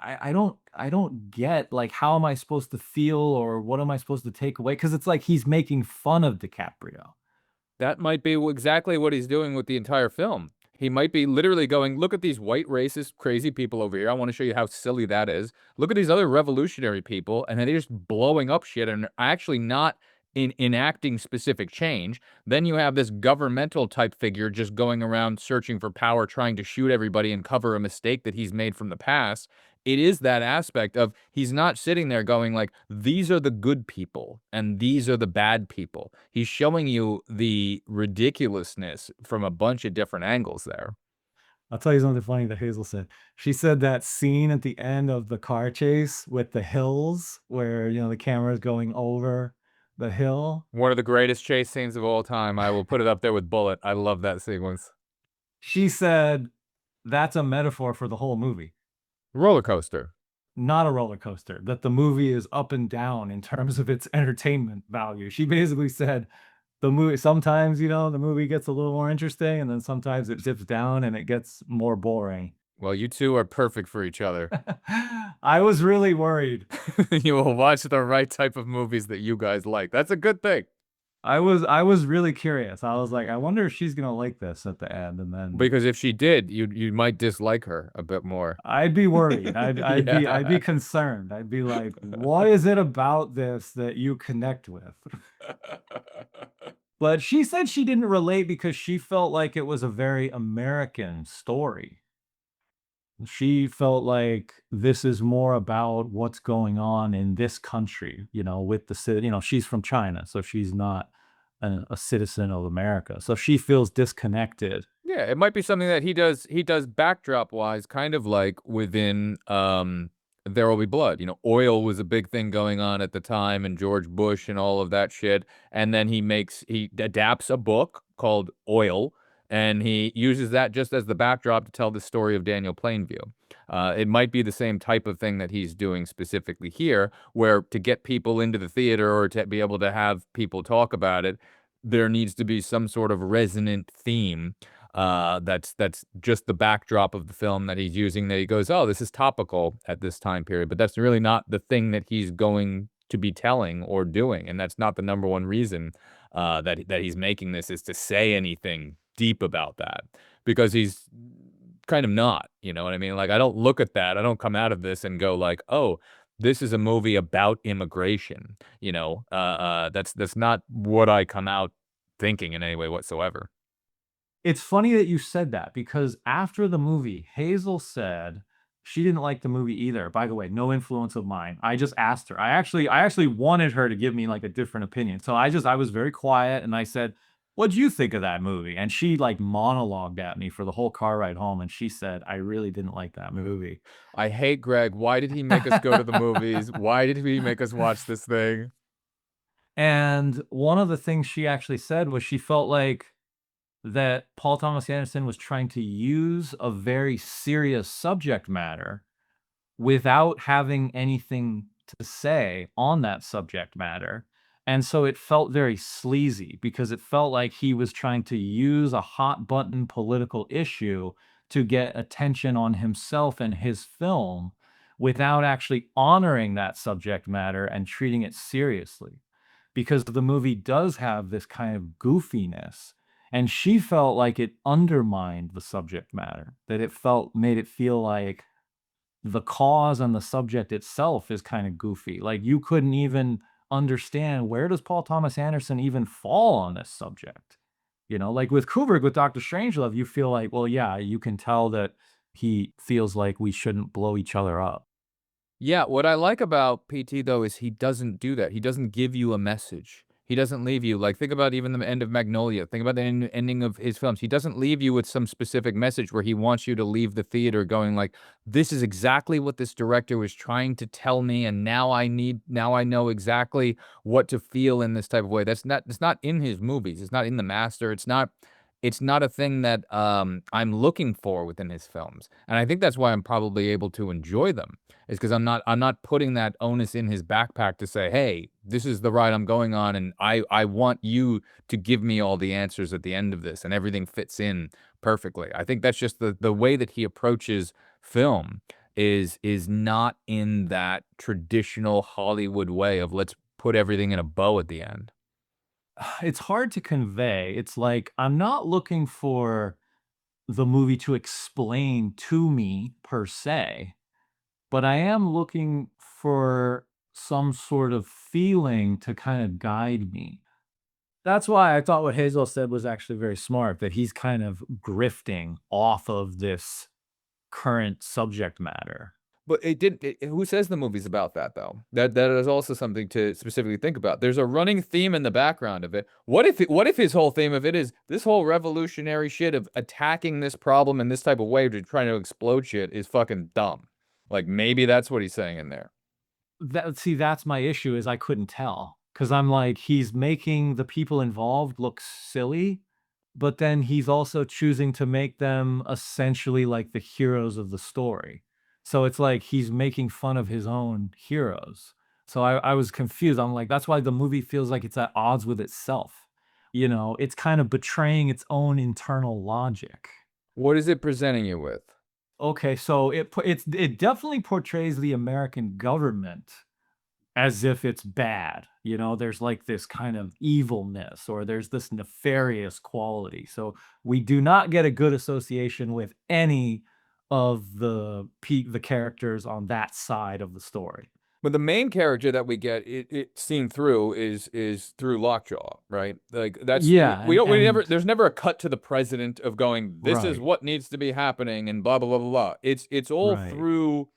I don't get like how am I supposed to feel or what am I supposed to take away? Because it's like he's making fun of DiCaprio. That might be exactly what he's doing with the entire film. He might be literally going, look at these white racist crazy people over here. I want to show you how silly that is. Look at these other revolutionary people, and they're just blowing up shit and actually not enacting specific change. Then you have this governmental type figure just going around searching for power, trying to shoot everybody and cover a mistake that he's made from the past. It is that aspect of he's not sitting there going like, these are the good people and these are the bad people. He's showing you the ridiculousness from a bunch of different angles there. I'll tell you something funny that Hazel said. She said that scene at the end of the car chase with the hills where, the camera is going over the hill. One of the greatest chase scenes of all time. I will put it up there with Bullet. I love that sequence. She said that's a metaphor for the whole movie. Roller coaster. Not a roller coaster, that the movie is up and down in terms of its entertainment value. She basically said the movie sometimes, the movie gets a little more interesting and then sometimes it dips down and it gets more boring. Well, you two are perfect for each other. I was really worried. You will watch the right type of movies that you guys like. That's a good thing. I was really curious. I was like, I wonder if she's gonna like this at the end, and then Because if she did, you might dislike her a bit more. I'd be worried. I'd Yeah. be concerned. I'd be like, what is it about this that you connect with? But she said she didn't relate because she felt like it was a very American story. She felt like this is more about what's going on in this country, with the city. She's from China, so she's not a citizen of America. So she feels disconnected. Yeah, it might be something that he does backdrop wise, kind of like within There Will Be Blood. Oil was a big thing going on at the time and George Bush and all of that shit. And then he adapts a book called Oil and he uses that just as the backdrop to tell the story of Daniel Plainview. It might be the same type of thing that he's doing specifically here, where to get people into the theater or to be able to have people talk about it, there needs to be some sort of resonant theme that's just the backdrop of the film that he's using, that he goes, oh, this is topical at this time period, but that's really not the thing that he's going to be telling or doing, and that's not the number one reason that he's making this, is to say anything deep about that, because he's kind of not, you know what I mean? Like, I don't look at that, I don't come out of this and go like, oh, this is a movie about immigration, that's not what I come out thinking in any way whatsoever. It's funny that you said that because after the movie, Hazel said she didn't like the movie either. By the way, no influence of mine. I just asked her. I actually wanted her to give me like a different opinion. So I was very quiet and I said, "What'd you think of that movie?" And she like monologued at me for the whole car ride home and she said, "I really didn't like that movie." I hate Greg. Why did he make us go to the movies? Why did he make us watch this thing? And one of the things she actually said was she felt like that Paul Thomas Anderson was trying to use a very serious subject matter without having anything to say on that subject matter. And so it felt very sleazy because it felt like he was trying to use a hot button political issue to get attention on himself and his film without actually honoring that subject matter and treating it seriously. Because the movie does have this kind of goofiness, and she felt like it undermined the subject matter, that it made it feel like the cause and the subject itself is kind of goofy. Like you couldn't even understand, where does Paul Thomas Anderson even fall on this subject? You know, like with Kubrick, with Doctor Strangelove, you feel like, well, yeah, you can tell that he feels like we shouldn't blow each other up. Yeah, what I like about PT though is he doesn't do that. He doesn't give you a message. He doesn't leave you like think about even the end of Magnolia. Think about the ending of his films. He doesn't leave you with some specific message where he wants you to leave the theater going like, this is exactly what this director was trying to tell me, and now I know exactly what to feel in this type of way. It's not in his movies. It's not in The Master. It's not a thing that I'm looking for within his films. And I think that's why I'm probably able to enjoy them is because I'm not putting that onus in his backpack to say, "Hey, this is the ride I'm going on, and I want you to give me all the answers at the end of this, and everything fits in perfectly." I think that's just the way that he approaches film is not in that traditional Hollywood way of let's put everything in a bow at the end. It's hard to convey. It's like I'm not looking for the movie to explain to me per se, but I am looking for some sort of feeling to kind of guide me. That's why I thought what Hazel said was actually very smart, that he's kind of grifting off of this current subject matter. But it didn't who says the movie's about that, though? That is also something to specifically think about. There's a running theme in the background of it. What if his whole theme of it is this whole revolutionary shit of attacking this problem in this type of way to trying to explode shit is fucking dumb? Like, maybe that's what he's saying in there. That's my issue is I couldn't tell because 'cause I'm like, he's making the people involved look silly, but then he's also choosing to make them essentially like the heroes of the story. So it's like he's making fun of his own heroes. So I was confused. I'm like, that's why the movie feels like it's at odds with itself. You know, it's kind of betraying its own internal logic. What is it presenting you with? Okay, so it definitely portrays the American government as if it's bad, you know, there's like this kind of evilness or there's this nefarious quality. So we do not get a good association with any of the characters on that side of the story. But the main character that we get it seen through is through Lockjaw, right? Like that's Yeah, we never and there's never a cut to the president of going, this is right, what needs to be happening and blah blah blah blah blah. It's all right. through,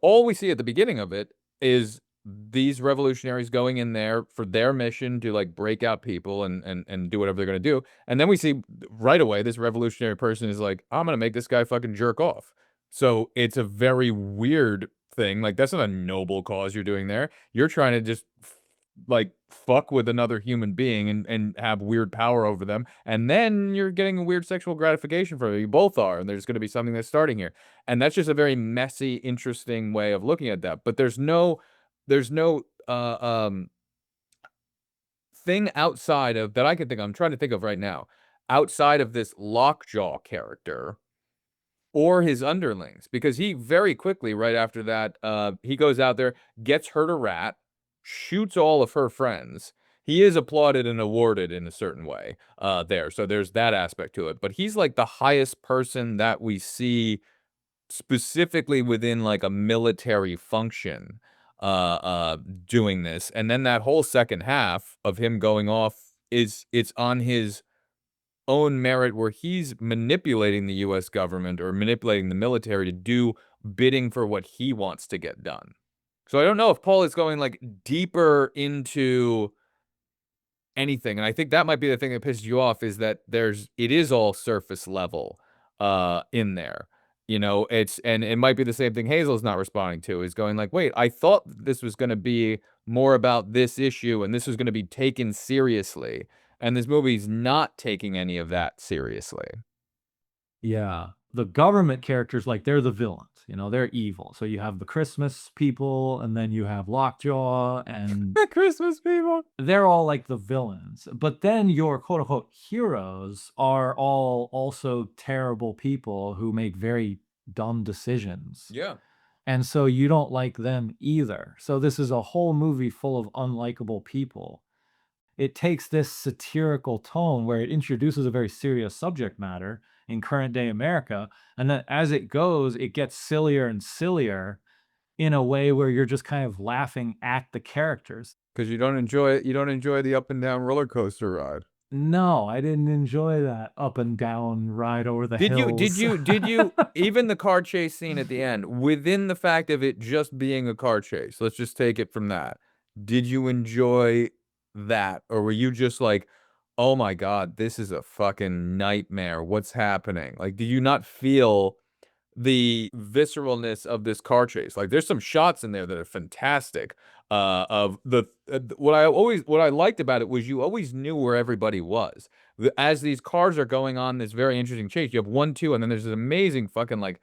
all we see at the beginning of it is these revolutionaries going in there for their mission to like break out people and do whatever they're gonna do. And then we see right away this revolutionary person is like, I'm gonna make this guy fucking jerk off. So it's a very weird thing. Like, that's not a noble cause you're doing there. You're trying to just like fuck with another human being and have weird power over them. And then you're getting a weird sexual gratification from it. You both are, and there's gonna be something that's starting here. And that's just a very messy, interesting way of looking at that. But there's no thing outside of that I can think of. I'm trying to think of right now. Outside of this Lockjaw character or his underlings, because he very quickly, right after that, he goes out there, gets her to rat, shoots all of her friends. He is applauded and awarded in a certain way, there. So there's that aspect to it. But he's like the highest person that we see specifically within like a military function, doing this. And then that whole second half of him going off it's on his own merit where he's manipulating the US government or manipulating the military to do bidding for what he wants to get done. So I don't know if Paul is going like deeper into anything. And I think that might be the thing that pisses you off is that it is all surface level in there. And it might be the same thing Hazel's not responding to is going like, wait, I thought this was gonna be more about this issue and this was gonna be taken seriously. And this movie's not taking any of that seriously. Yeah. The government characters, like, they're the villains, you know, they're evil. So you have the Christmas people, and then you have Lockjaw, and The Christmas people. they're all like the villains. But then your quote unquote heroes are all also terrible people who make very dumb decisions. Yeah. And so you don't like them either. So this is a whole movie full of unlikable people. It takes this satirical tone where it introduces a very serious subject matter in current day America, and then as it goes, it gets sillier and sillier in a way where you're just kind of laughing at the characters. Because you don't enjoy the up and down roller coaster ride. No, I didn't enjoy that up and down ride over the Did you did hills. you did you even the car chase scene at the end, within the fact of it just being a car chase, let's just take it from that. Did you enjoy that? Or were you just like, "Oh my god, this is a fucking nightmare. What's happening?" Like, do you not feel the visceralness of this car chase? Like, there's some shots in there that are fantastic. Of the what I liked about it was you always knew where everybody was. As these cars are going on this very interesting chase, you have 1, 2, and then there's an amazing fucking like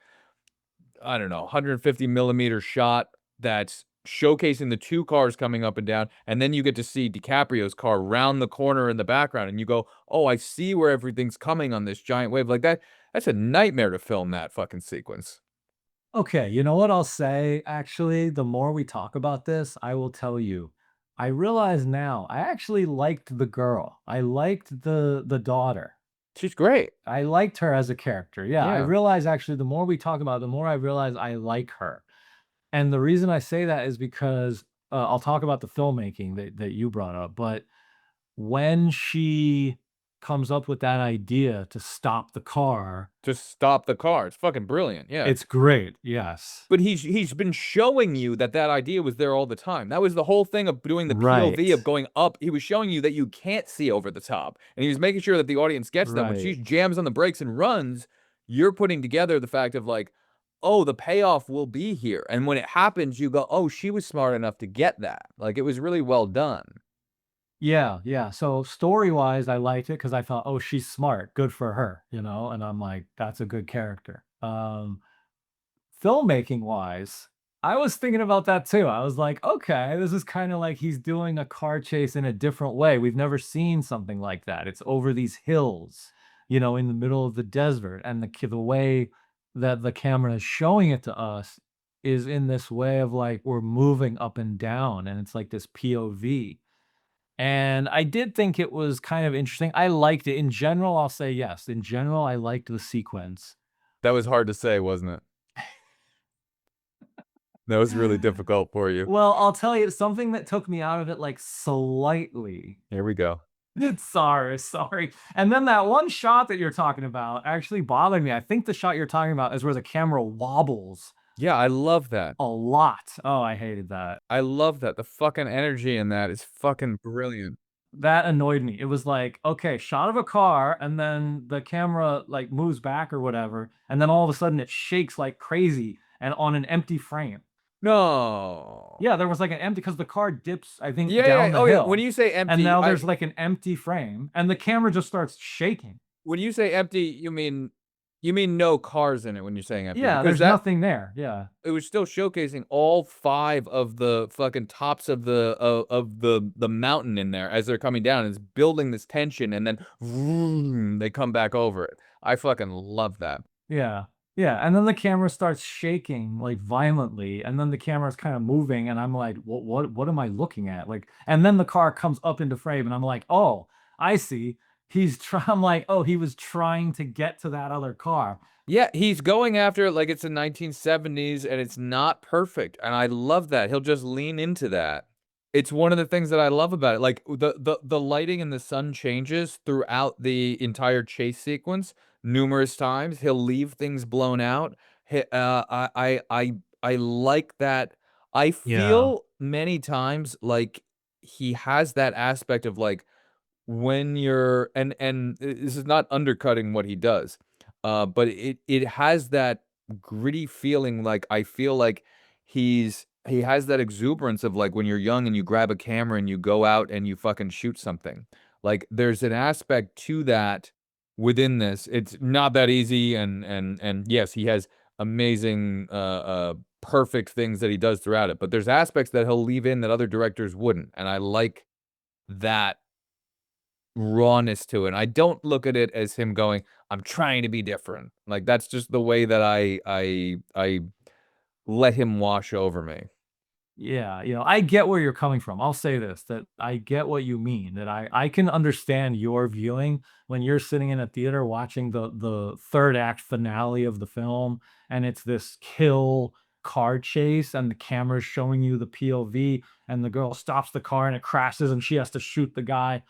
I don't know 150 millimeter shot that's showcasing the two cars coming up and down, and then you get to see DiCaprio's car round the corner in the background, and you go, "Oh, I see where everything's coming on this giant wave." Like that. That's a nightmare to film that fucking sequence. Okay, you know what I'll say, actually, the more we talk about this, I will tell you. I realize now, I actually liked the girl. I liked the daughter. She's great. I liked her as a character. Yeah, I Yeah. realize actually the more we talk about it, the more I realize I like her. And the reason I say that is because I'll talk about the filmmaking that you brought up, but when she comes up with that idea to stop the car, Just stop the car. It's fucking brilliant. Yeah. it's great. Yes. But he's been showing you that that idea was there all the time. That was the whole thing of doing the POV of Right. going up. He was showing you that you can't see over the top, and he was making sure that the audience gets that when she Right. jams on the brakes and runs, you're putting together the fact of like, "Oh, the payoff will be here." And when it happens, you go, "Oh, she was smart enough to get that." Like, it was really well done. Yeah, yeah. So story-wise, I liked it because I thought, "Oh, she's smart. Good for her," and I'm like, "That's a good character." Filmmaking wise, I was thinking about that too. I was like, okay, this is kind of like he's doing a car chase in a different way. We've never seen something like that. It's over these hills, in the middle of the desert. And the way that the camera is showing it to us is in this way of like we're moving up and down, and it's like this POV. And I did think it was kind of interesting. I liked it. In general, I'll say yes. In general, I liked the sequence. That was hard to say, wasn't it? That was really difficult for you. Well, I'll tell you something that took me out of it, like, slightly. Here we go. Sorry. And then that one shot that you're talking about actually bothered me. I think the shot you're talking about is where the camera wobbles Yeah, I love that. a lot. Oh, I hated that. I love that. The fucking energy in that is fucking brilliant. That annoyed me. It was like, okay, shot of a car, and then the camera, like, moves back or whatever, and then all of a sudden it shakes like crazy and on an empty frame. No. Yeah, there was like an empty because the car dips, I think, Yeah, down yeah. the Oh, yeah. When hill. you say And empty, now there's like an empty frame, and the camera just starts shaking. when you say empty, you mean no cars in it when you're saying empty, Yeah, because there's that nothing there. Yeah. it was still showcasing all 5 of the fucking tops of the mountain in there as they're coming down. It's building this tension, and then vroom, they come back over it. I fucking love that. Yeah. Yeah. And then the camera starts shaking like violently, and then the camera's kind of moving, and I'm like, what am I looking at? Like, and then the car comes up into frame, and I'm like, oh, I see. I'm like, oh, he was trying to get to that other car. Yeah, he's going after it like it's the 1970s, and it's not perfect, and I love that. He'll just lean into that. It's one of the things that I love about it. Like the lighting and the sun changes throughout the entire chase sequence numerous times. He'll leave things blown out. I like that. I Yeah. feel many times like he has that aspect of like when you're this is not undercutting what he does, but it has that gritty feeling. Like I feel like he has that exuberance of like when you're young and you grab a camera and you go out and you fucking shoot something. Like there's an aspect to that within this. It's not that easy, and yes, he has amazing perfect things that he does throughout it, but there's aspects that he'll leave in that other directors wouldn't, and I like that rawness to it. I don't look at it as him going, "I'm trying to be different." Like, that's just the way that I let him wash over me. Yeah, I get where you're coming from. I'll say this, that I get what you mean, that I can understand your viewing when you're sitting in a theater watching the third act finale of the film, and it's this kill car chase, and the camera's showing you the POV, and the girl stops the car and it crashes and she has to shoot the guy.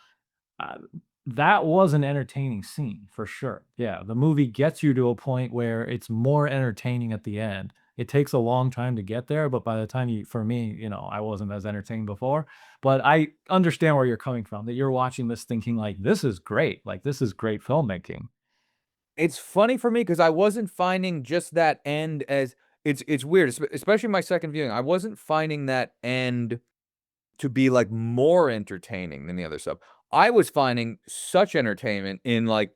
that was an entertaining scene for sure. Yeah, the movie gets you to a point where it's more entertaining at the end. It takes a long time to get there, but by the time you for me, I wasn't as entertained before, but I understand where you're coming from, that you're watching this thinking like, "This is great, like, this is great filmmaking." It's funny for me because I wasn't finding just that end as it's weird, especially my second viewing. I wasn't finding that end to be, like, more entertaining than the other stuff. I was finding such entertainment in, like,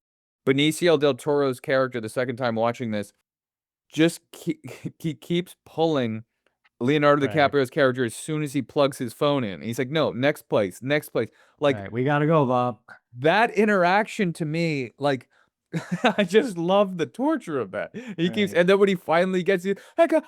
Benicio del Toro's character the second time watching this just he keeps pulling Leonardo Right, DiCaprio's character as soon as he plugs his phone in. He's like, "No, next place, next place." Like, right, "We gotta go, Bob." that interaction to me, like, I just love the torture of that. He keeps Right, and then when he finally gets it, I got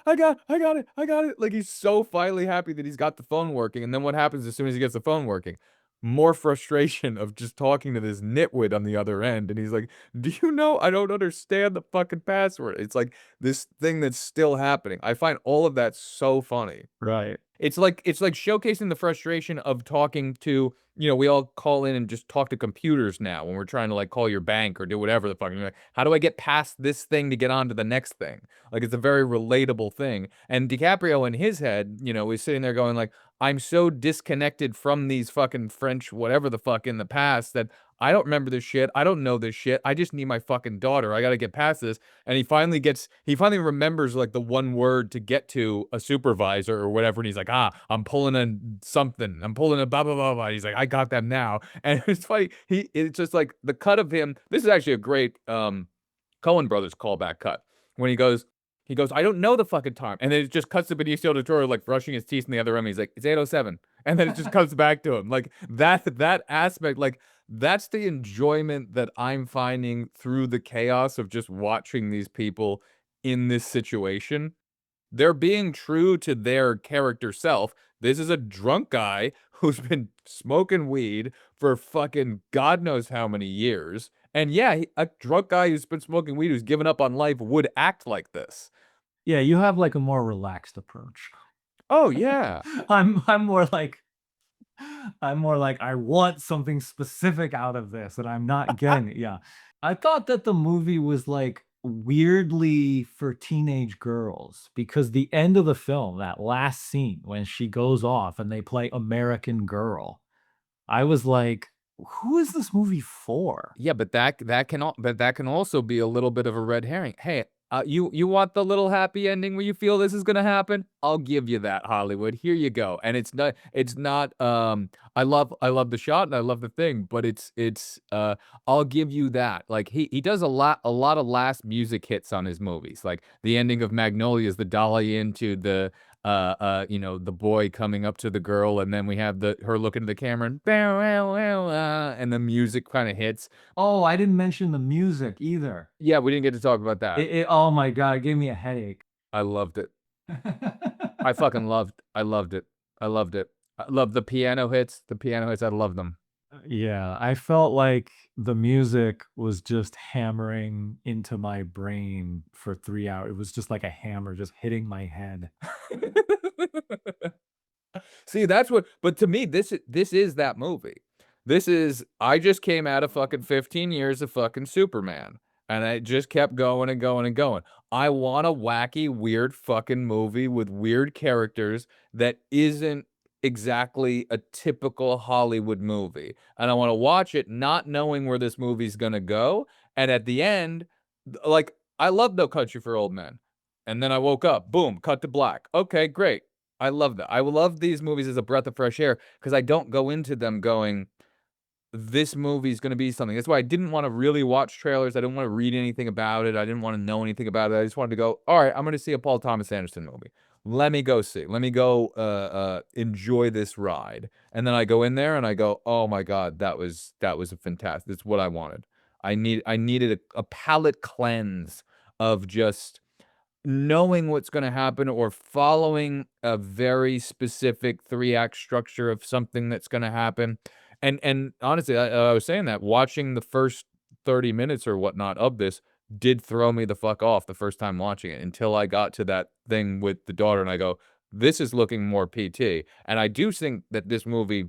it." Like, he's so finally happy that he's got the phone working, and then what happens as soon as he gets the phone working? More frustration of just talking to this nitwit on the other end, and he's like, "Do you know I don't understand the fucking password?" It's like this thing that's still happening. I find all of that so funny. right. It's like showcasing the frustration of talking to we all call in and just talk to computers now when we're trying to, like, call your bank or do whatever the fuck, and you're like, "How do I get past this thing to get on to the next thing?" Like, it's a very relatable thing, and DiCaprio in his head, is sitting there going like, "I'm so disconnected from these fucking French whatever the fuck in the past that I don't remember this shit, I don't know this shit, I just need my fucking daughter, I gotta get past this," and he finally remembers, like, the one word to get to a supervisor or whatever, and he's like, "Ah, I'm pulling a something. I'm pulling a blah, blah, blah, blah." He's like, "I got them now." And it's funny, it's just like the cut of him this is actually a great, Coen Brothers callback cut when he goes, "I don't know the fucking time," and then it just cuts to Benicio del Toro, like, brushing his teeth in the other room, he's like, "It's 8:07," and then it just comes back to him, like, that aspect, like, that's the enjoyment that I'm finding through the chaos of just watching these people in this situation. They're being true to their character self. This is a drunk guy who's been smoking weed for fucking God knows how many years. And yeah, a drunk guy who's been smoking weed, who's given up on life, would act like this. Yeah, you have, like, a more relaxed approach. Oh, yeah. I'm more like I want something specific out of this, and I'm not getting it. Yeah. I thought that the movie was, like, weirdly for teenage girls because the end of the film, that last scene when she goes off and they play American Girl, I was like, "Who is this movie for?" Yeah, but that can also be a little bit of a red herring. Hey, you want the little happy ending where you feel this is gonna happen? I'll give you that, Hollywood. Here you go. And it's not I love the shot and I love the thing, but I'll give you that. Like he does a lot of last music hits on his movies. Like the ending of Magnolia is the dolly into the boy coming up to the girl, and then we have her looking at the camera and bow, wow, wow, and the music kind of hits. Oh, I didn't mention the music either. Yeah, we didn't get to talk about that. Oh my god, it gave me a headache. I loved it. I loved it. I loved it. I love the piano hits. The piano hits, I love them. Yeah, I felt like the music was just hammering into my brain for 3 hours. It was just like a hammer just hitting my head. See, that's what but to me, this is that movie. This is I just came out of fucking 15 years of fucking Superman, and I just kept going and going and going. I want a wacky, weird fucking movie with weird characters that isn't exactly a typical Hollywood movie, and I wanna watch it not knowing where this movie's gonna go, and at the end, like, I love No Country for Old Men, and then I woke up, boom, cut to black. Okay, great. I love that. I love these movies as a breath of fresh air because I don't go into them going, "This movie's gonna be something." That's why I didn't wanna really watch trailers, I didn't wanna read anything about it, I didn't wanna know anything about it, I just wanted to go, "Alright, I'm gonna see a Paul Thomas Anderson movie. Let me go see. Let me go, enjoy this ride." And then I go in there and I go, "Oh my god, that was a fantastic that's what I wanted." I needed a palate cleanse of just knowing what's gonna happen or following a very specific three-act structure of something that's gonna happen. And honestly, I was saying that watching the first 30 minutes or whatnot of this did throw me the fuck off the first time watching it until I got to that thing with the daughter, and I go, "This is looking more PT." And I do think that this movie,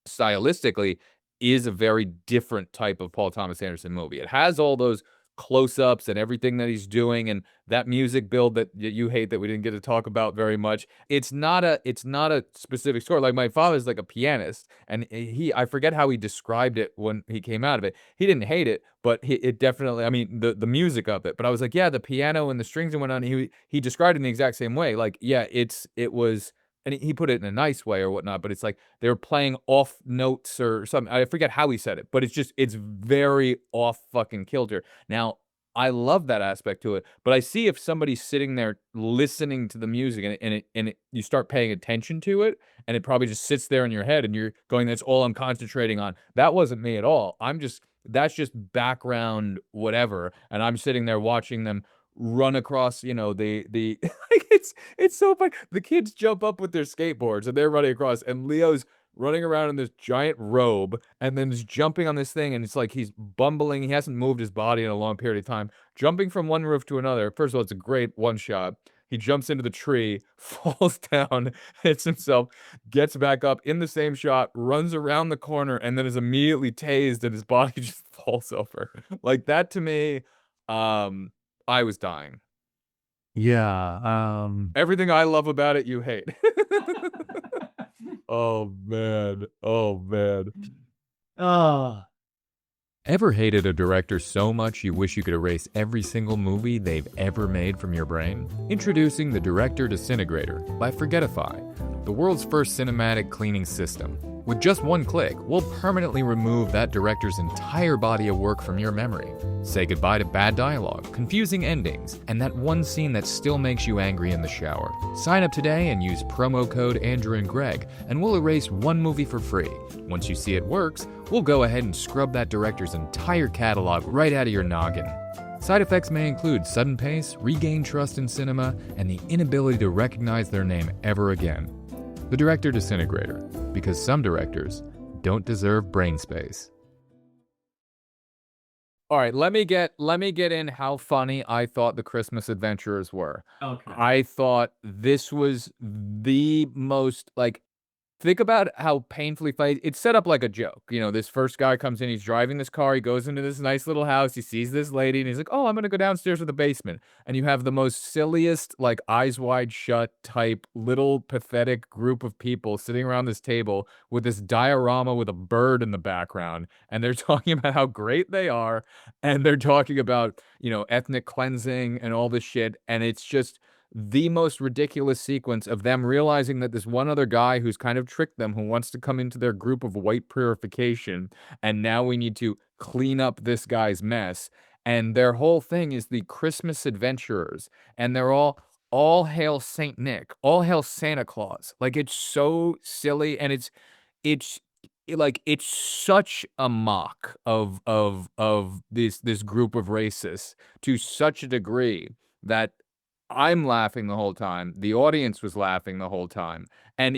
stylistically, is a very different type of Paul Thomas Anderson movie. It has all those close-ups and everything that he's doing, and that music build that you hate that we didn't get to talk about very much. It's not a specific score. Like, my father's like a pianist, and I forget how he described it when he came out of it. He didn't hate it, but it definitely, I mean, the music of it. But I was like, yeah, the piano and the strings and whatnot. He described it in the exact same way. Like, yeah, it was, and he put it in a nice way or whatnot, but it's like they were playing off notes or something. I forget how he said it, but it's very off fucking kilter. Now, I love that aspect to it, but I see if somebody's sitting there listening to the music and you start paying attention to it, and it probably just sits there in your head, and you're going, "That's all I'm concentrating on." That wasn't me at all. That's just background whatever, and I'm sitting there watching them run across, the like, it's so fun. The kids jump up with their skateboards, and they're running across, and Leo's running around in this giant robe, and then just jumping on this thing, and it's like he's bumbling. He hasn't moved his body in a long period of time, jumping from one roof to another. First of all, it's a great one shot. He jumps into the tree, falls down, hits himself, gets back up in the same shot, runs around the corner, and then is immediately tased, and his body just falls over. Like, that to me, um, I was dying. Yeah, Everything I love about it, you hate. Oh, man. Oh, man. oh, Ever hated a director so much you wish you could erase every single movie they've ever made from your brain? Introducing the Director Disintegrator by Forgetify, the world's first cinematic cleaning system. With just one click, we'll permanently remove that director's entire body of work from your memory. Say goodbye to bad dialogue, confusing endings, and that one scene that still makes you angry in the shower. Sign up today and use promo code Andrew and Greg, and we'll erase one movie for free. Once you see it works, we'll go ahead and scrub that director's entire catalog right out of your noggin. Side effects may include sudden pace, regained trust in cinema, and the inability to recognize their name ever again. The Director Disintegrator, because some directors don't deserve brain space. All right, let me get in how funny I thought the Christmas Adventurers were. okay. I thought this was the most, like, think about how painfully funny. It's set up like a joke. This first guy comes in, he's driving this car, he goes into this nice little house, he sees this lady, and he's like, "Oh, I'm gonna go downstairs to the basement." And you have the most silliest, like, eyes wide shut type, little pathetic group of people sitting around this table with this diorama with a bird in the background, and they're talking about how great they are, and they're talking about, ethnic cleansing and all this shit, and it's just the most ridiculous sequence of them realizing that this one other guy who's kind of tricked them, who wants to come into their group of white purification, and now we need to clean up this guy's mess. And their whole thing is the Christmas Adventurers, and they're all hail Saint Nick, all hail Santa Claus. Like, it's so silly, and it's it's such a mock of this group of racists to such a degree that I'm laughing the whole time. The audience was laughing the whole time. And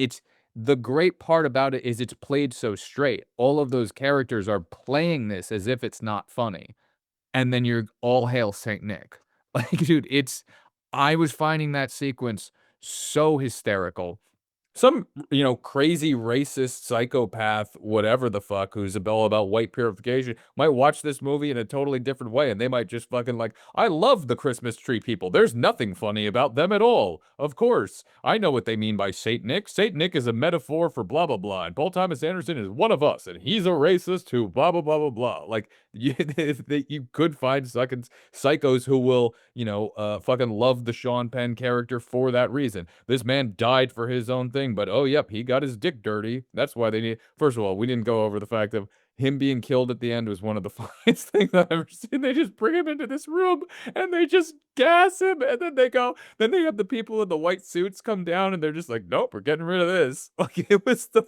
the great part about it is it's played so straight. All of those characters are playing this as if it's not funny. And then you're all hail Saint Nick. Like, dude, I was finding that sequence so hysterical. Some, crazy racist psychopath, whatever the fuck, who's all about white purification, might watch this movie in a totally different way, and they might just fucking like, "I love the Christmas tree people. There's nothing funny about them at all. Of course, I know what they mean by Saint Nick. Saint Nick is a metaphor for blah blah blah, and Paul Thomas Anderson is one of us, and he's a racist who blah blah blah blah blah." Like, you could find fucking psychos who will, fucking love the Sean Penn character for that reason. This man died for his own thing, but oh, yep, he got his dick dirty. That's why they need. First of all, we didn't go over the fact of him being killed at the end was one of the funniest things I've ever seen. They just bring him into this room and they just gas him, and then then they have the people in the white suits come down, and they're just like, "Nope, we're getting rid of this." Like, it was the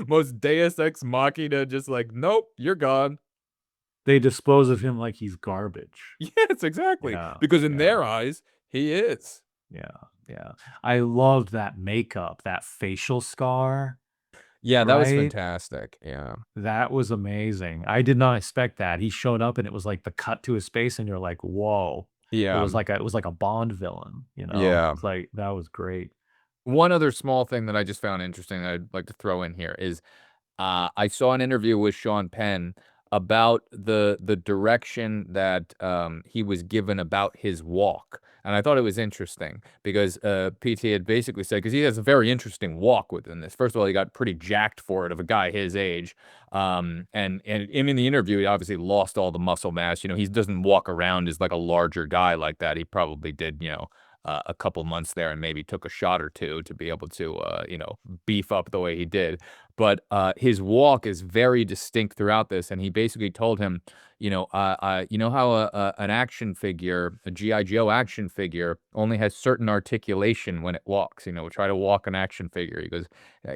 most Deus Ex Machina, just like, "Nope, you're gone." They dispose of him like he's garbage. Yes, exactly. Yeah, Because in yeah. their eyes, he is. Yeah, yeah. I loved that makeup, that facial scar, Yeah, that was right? fantastic. Yeah. That was amazing. I did not expect that. He showed up and it was like the cut to his face and you're like, "Whoa." Yeah. It was like a Bond villain, you know? Yeah. It's like that was great. One other small thing that I just found interesting that I'd like to throw in here is I saw an interview with Sean Penn about the direction that he was given about his walk. And I thought it was interesting because PT had basically said, because he has a very interesting walk within this. First of all, he got pretty jacked for it of a guy his age. And in the interview, he obviously lost all the muscle mass. You know, he doesn't walk around as like a larger guy like that. He probably did, a couple months there and maybe took a shot or two to be able to, beef up the way he did. But his walk is very distinct throughout this, and he basically told him, you know how an action figure, a GI Joe action figure, only has certain articulation when it walks. Try to walk an action figure. He goes,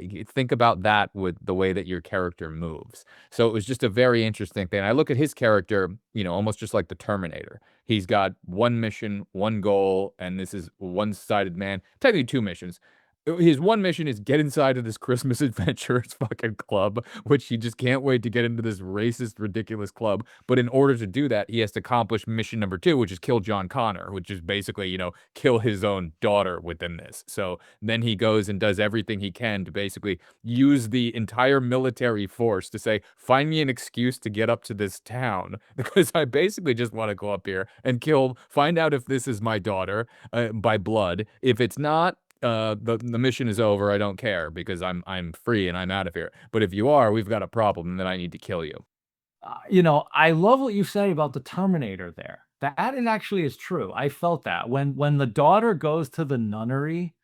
you think about that with the way that your character moves. So it was just a very interesting thing. I look at his character, almost just like the Terminator. He's got one mission, one goal, and this is one-sided man. Technically, two missions. His one mission is get inside of this Christmas Adventures fucking club, which he just can't wait to get into this racist, ridiculous club. But in order to do that, he has to accomplish mission number 2, which is kill John Connor, which is basically, kill his own daughter within this. So then he goes and does everything he can to basically use the entire military force to say, find me an excuse to get up to this town because I basically just want to go up here and find out if this is my daughter by blood. If it's not, the mission is over. I don't care because I'm free and I'm out of here. But if you are, we've got a problem, and then I need to kill you. I love what you say about the Terminator there. That it actually is true. I felt that when the daughter goes to the nunnery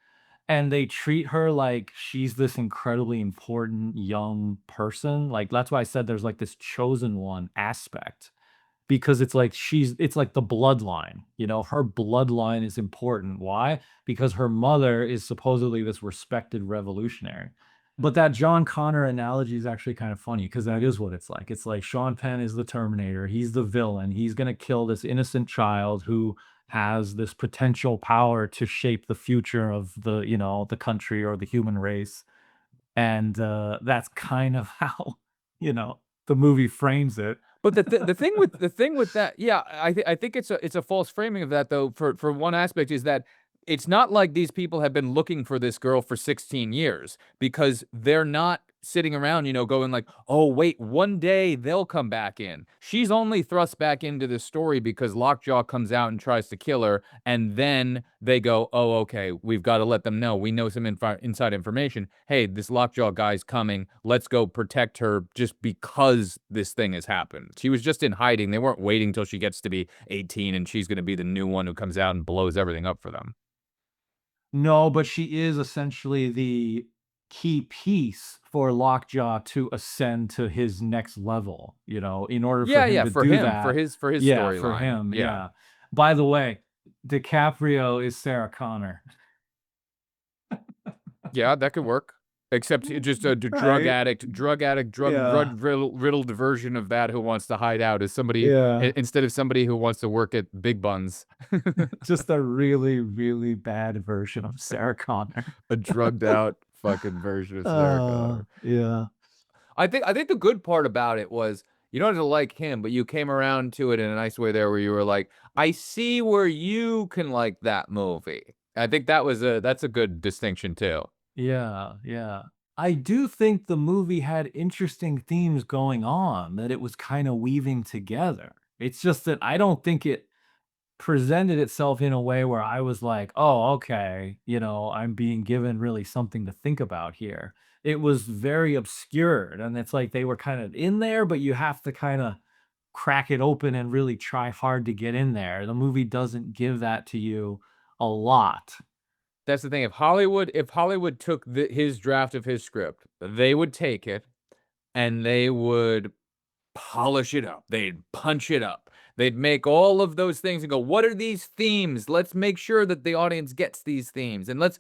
and they treat her like she's this incredibly important young person. Like that's why I said there's like this chosen one aspect because it's like the bloodline, her bloodline is important. Why? Because her mother is supposedly this respected revolutionary. But that John Connor analogy is actually kind of funny because that is what it's like. It's like Sean Penn is the Terminator. He's the villain. He's going to kill this innocent child who has this potential power to shape the future of the country or the human race. And that's kind of how, the movie frames it. But the thing with that, yeah, I think it's a false framing of that though. For one aspect is that it's not like these people have been looking for this girl for 16 years because they're not sitting around, going like, oh wait, one day they'll come back in. She's only thrust back into this story because Lockjaw comes out and tries to kill her, and then they go, oh okay, we've got to let them know. We know some inside information. Hey, this Lockjaw guy's coming. Let's go protect her just because this thing has happened. She was just in hiding. They weren't waiting till she gets to be 18 and she's going to be the new one who comes out and blows everything up for them. No, but she is essentially the key piece for Lockjaw to ascend to his next level, in order for Yeah, him yeah, to for do him, that. for his Yeah, for storyline. him, Yeah. yeah. By the way, DiCaprio is Sarah Connor. Yeah, that could work. Except just a drug Right? addict, Yeah. riddled version of that who wants to hide out as somebody Yeah. instead of somebody who wants to work at Big Buns. Just a really, really bad version of Sarah Connor. A drugged out fucking version of Sarah Connor. Yeah. I think the good part about it was you don't have to like him, but you came around to it in a nice way there where you were like, I see where you can like that movie. I think that's a good distinction too. Yeah, yeah. I do think the movie had interesting themes going on that it was kind of weaving together. It's just that I don't think it presented itself in a way where I was like, "Oh, okay, I'm being given really something to think about here." It was very obscured, and it's like they were kind of in there, but you have to kind of crack it open and really try hard to get in there. The movie doesn't give that to you a lot. That's the thing. If Hollywood took his draft of his script, they would take it and they would polish it up. They'd punch it up. They'd make all of those things and go, what are these themes? Let's make sure that the audience gets these themes. And let's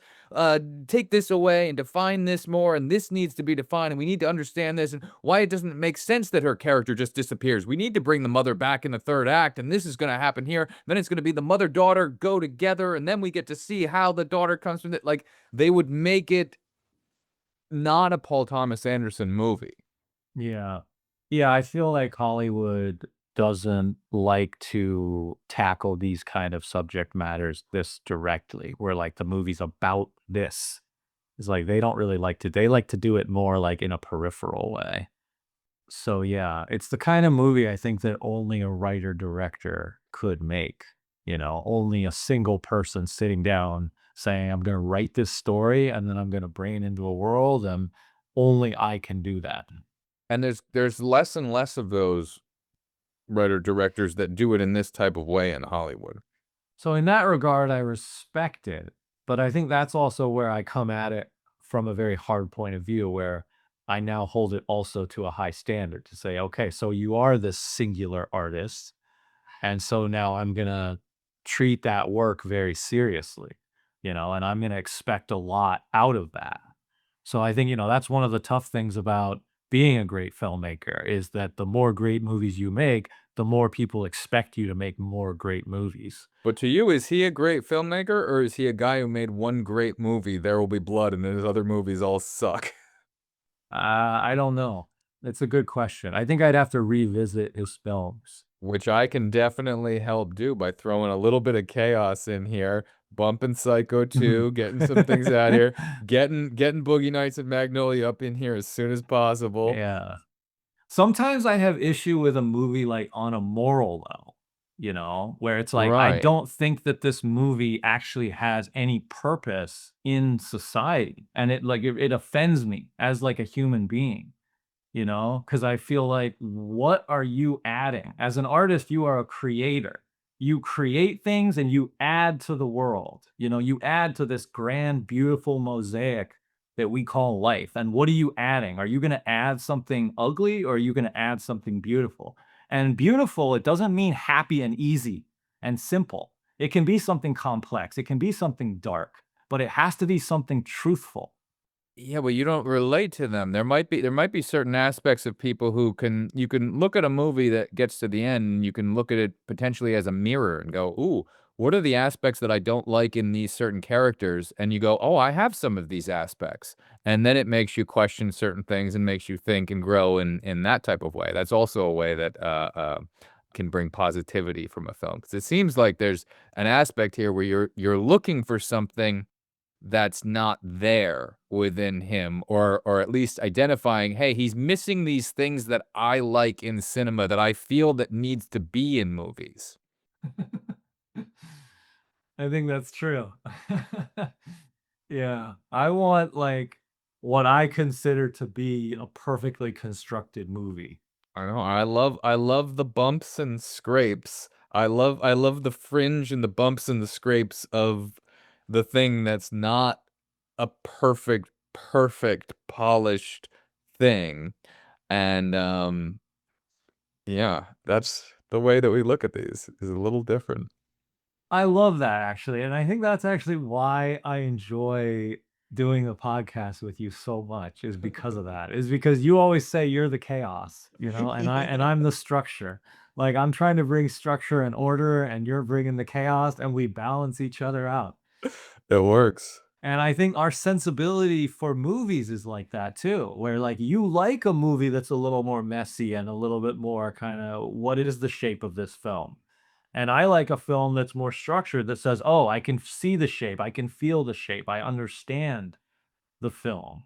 take this away and define this more. And this needs to be defined. And we need to understand this and why it doesn't make sense that her character just disappears. We need to bring the mother back in the third act. And this is going to happen here. Then it's going to be the mother-daughter go together. And then we get to see how the daughter comes from it. Like, they would make it not a Paul Thomas Anderson movie. Yeah. Yeah, I feel like Hollywood doesn't like to tackle these kind of subject matters this directly, where like the movie's about this. It's like they don't really like to they like to do it more, like, in a peripheral way. So, yeah, it's the kind of movie I think that only a writer-director could make, only a single person sitting down saying, "I'm gonna write this story, and then I'm gonna bring it into a world, and only I can do that." And there's less and less of those writer-directors that do it in this type of way in Hollywood. So in that regard, I respect it, but I think that's also where I come at it from a very hard point of view, where I now hold it also to a high standard to say, okay, so you are this singular artist, and so now I'm gonna treat that work very seriously, and I'm gonna expect a lot out of that. So I think, that's one of the tough things about being a great filmmaker is that the more great movies you make, the more people expect you to make more great movies. But to you, is he a great filmmaker, or is he a guy who made one great movie, There Will Be Blood, and his other movies all suck? I don't know. It's a good question. I think I'd have to revisit his films. Which I can definitely help do by throwing a little bit of chaos in here, bumping Psycho Mhm. 2, getting some things out here, getting Boogie Nights and Magnolia up in here as soon as possible. Yeah. Sometimes I have issue with a movie, like, on a moral level, where it's like, I Right. don't think that this movie actually has any purpose in society, and it offends me as, like, a human being. Because I feel like, what are you adding? As an artist, you are a creator. You create things and you add to the world. You add to this grand, beautiful mosaic that we call life. And what are you adding? Are you going to add something ugly or are you going to add something beautiful? And beautiful, it doesn't mean happy and easy and simple. It can be something complex, it can be something dark, but it has to be something truthful. Yeah, but you don't relate to them. There might be certain aspects of people who you can look at a movie that gets to the end, and you can look at it potentially as a mirror and go, "Ooh, what are the aspects that I don't like in these certain characters?" And you go, "Oh, I have some of these aspects." And then it makes you question certain things and makes you think and grow in that type of way. That's also a way that can bring positivity from a film, because it seems like there's an aspect here where you're looking for something that's not there within him, or at least identifying, "Hey, he's missing these things that I like in cinema that I feel that needs to be in movies." I think that's true. Yeah. I want, like, what I consider to be a perfectly constructed movie. I know, I love the bumps and scrapes. I love the fringe and the bumps and the scrapes of the thing that's not a perfect, polished thing, and, yeah, that's the way that we look at these is a little different. I love that, actually, and I think that's actually why I enjoy doing the podcast with you so much is because of that. Is because you always say you're the chaos, and I'm the structure. Like, I'm trying to bring structure and order, and you're bringing the chaos, and we balance each other out. It works. And I think our sensibility for movies is like that too, where, like, you like a movie that's a little more messy and a little bit more kind of, what is the shape of this film? And I like a film that's more structured that says, oh, I can see the shape, I can feel the shape, I understand the film,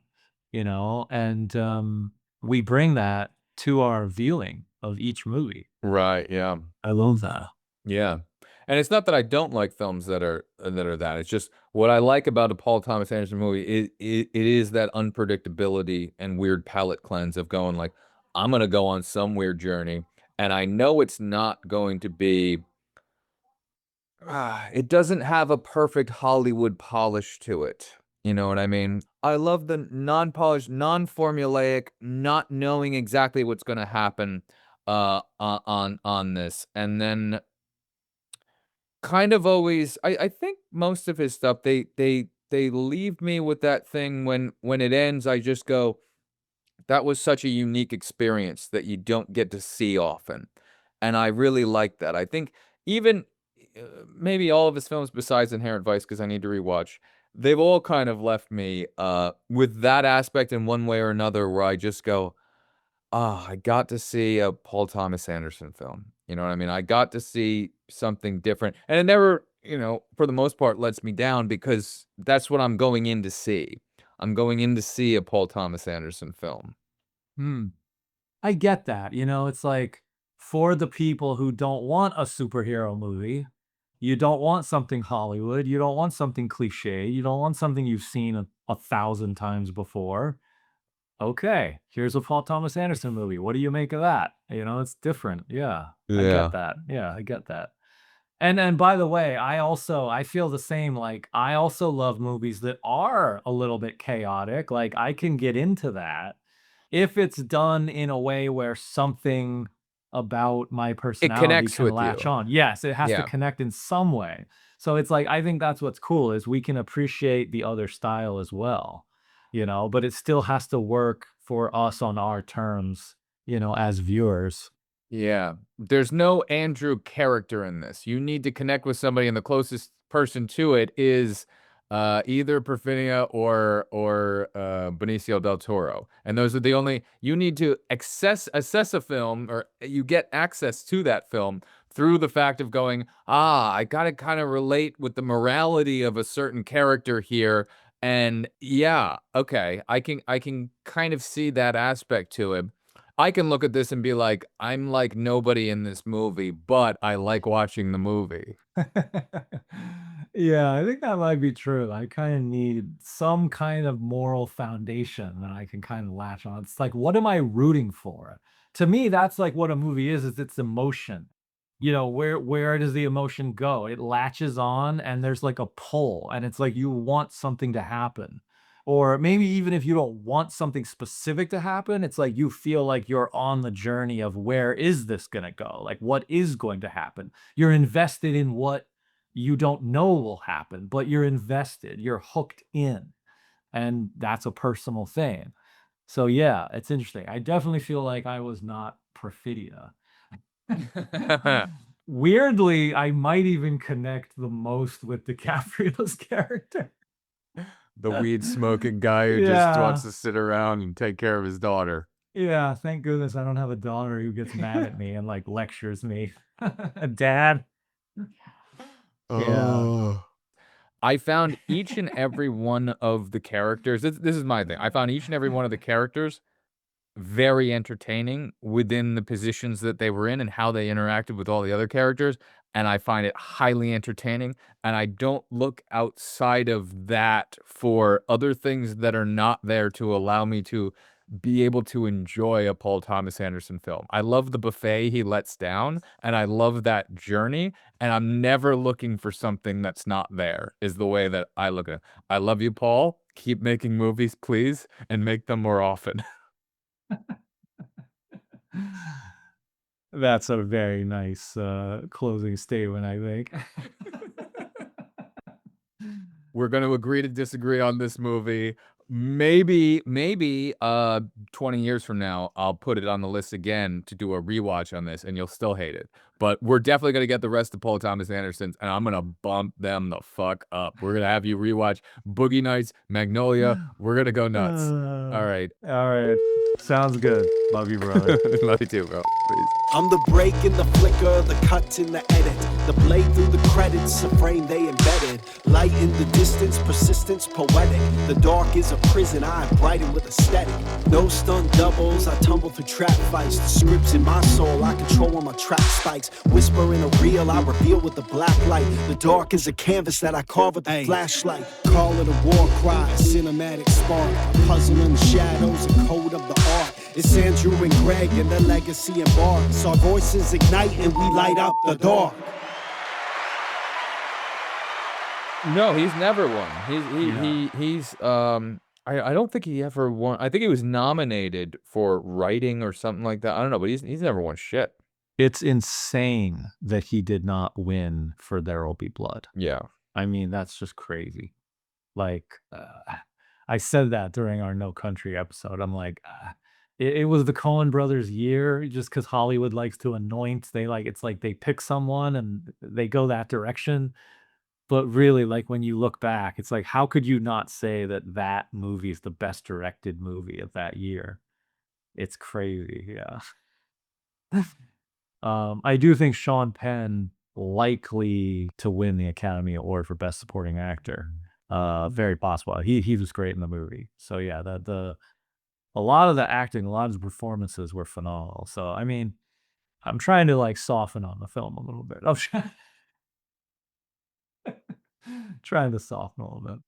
and we bring that to our viewing of each movie. Right, yeah. I love that. Yeah. And it's not that I don't like films that are that. It's just what I like about a Paul Thomas Anderson movie it is that unpredictability and weird palate cleanse of going like, I'm gonna go on some weird journey, and I know it's not going to be it doesn't have a perfect Hollywood polish to it. You know what I mean? I love the non-polished, non-formulaic, not knowing exactly what's gonna happen on this. And then kind of always I think most of his stuff, they leave me with that thing when it ends, I just go, "That was such a unique experience that you don't get to see often." And I really like that. I think even, maybe all of his films besides Inherent Vice, because I need to rewatch, they've all kind of left me, with that aspect in one way or another where I just go, "Ah, I got to see a Paul Thomas Anderson film." You know what I mean? I got to see something different, and it never, for the most part, lets me down because that's what I'm going in to see. I'm going in to see a Paul Thomas Anderson film. Hmm. I get that. It's like for the people who don't want a superhero movie, you don't want something Hollywood, you don't want something cliche, you don't want something you've seen a thousand times before. Okay, here's a Paul Thomas Anderson movie. What do you make of that? It's different. Yeah, I get Yeah. that. Yeah, I get that. And by the way, I feel the same. Like I also love movies that are a little bit chaotic. Like I can get into that if it's done in a way where something about my It personality connects can with latch you. on. Yes, it has to Yeah. connect in some way. So it's like I think that's what's cool is we can appreciate the other style as well, but it still has to work for us on our terms, as viewers. Yeah. There's no Andrew character in this. You need to connect with somebody, and the closest person to it is either Perfidia or Benicio del Toro. And those are the only you need to assess a film, or you get access to that film through the fact of going, I gotta kind of relate with the morality of a certain character here. And yeah, okay, I can kind of see that aspect to it. I can look at this and be like, "I'm like nobody in this movie, but I like watching the movie." Yeah, I think that might be true. I kind of need some kind of moral foundation that I can kind of latch on. It's like, what am I rooting for? To me, that's like what a movie is it's emotion. Where does the emotion go? It latches on and there's like a pull, and it's like you want something to happen. Or maybe even if you don't want something specific to happen, it's like you feel like you're on the journey of where is this gonna go? Like what is going to happen? You're invested in what you don't know will happen, but you're invested, you're hooked in, and that's a personal thing. So yeah, it's interesting. I definitely feel like I was not Perfidia. Weirdly, I might even connect the most with DiCaprio's character. The weed smoking guy who just wants Yeah. to sit around and take care of his daughter. Yeah, thank goodness I don't have a daughter who gets mad at me and, like, lectures me. Dad. Yeah. Oh. I found each and every one of the characters this is my thing. I found each and every one of the characters very entertaining within the positions that they were in and how they interacted with all the other characters, and I find it highly entertaining, and I don't look outside of that for other things that are not there to allow me to be able to enjoy a Paul Thomas Anderson film. I love the buffet he lets down, and I love that journey, and I'm never looking for something that's not there, is the way that I look at it. I love you, Paul. Keep making movies, please, and make them more often. That's a very nice, closing statement, I think. We're gonna agree to disagree on this movie. Maybe 20 years from now, I'll put it on the list again to do a rewatch on this, and you'll still hate it. But we're definitely gonna get the rest of Paul Thomas Anderson's, and I'm gonna bump them the fuck up. We're gonna have you rewatch Boogie Nights, Magnolia. We're gonna go nuts. All right. Alright. Sounds good. Love you, brother. Love you too, bro. Peace. I'm the break in the flicker, the cut in the edit, the blade through the credits, a frame they embedded. Light in the distance, persistence poetic. The dark is a prison, I brighten with aesthetic. No stunt doubles, I tumble through trap fights. The scripts in my soul, I control when my track spikes. Whisper in a reel, I reveal with the black light. The dark is a canvas that I carve with the flashlight. Call it a war cry, a cinematic spark. A puzzle in the shadows, a code of the art. It's Andrew and Greg and the legacy embarks. Our voices ignite and we light up the dark. No, he's never won. I don't think he ever won. I think he was nominated for writing or something like that. I don't know, but he's never won shit. It's insane that he did not win for There Will Be Blood. Yeah. I mean, that's just crazy. Like, I said that during our No Country episode. I'm like, it was the Coen brothers' year, just because Hollywood likes to anoint. It's like they pick someone and they go that direction. But really, like when you look back, it's like, how could you not say that that movie is the best directed movie of that year? It's crazy, yeah. I do think Sean Penn likely to win the Academy Award for Best Supporting Actor. Very possible. He was great in the movie. So yeah, the a lot of the acting, a lot of the performances were phenomenal. So I mean, I'm trying to like soften on the film a little bit. I'm trying to soften a little bit.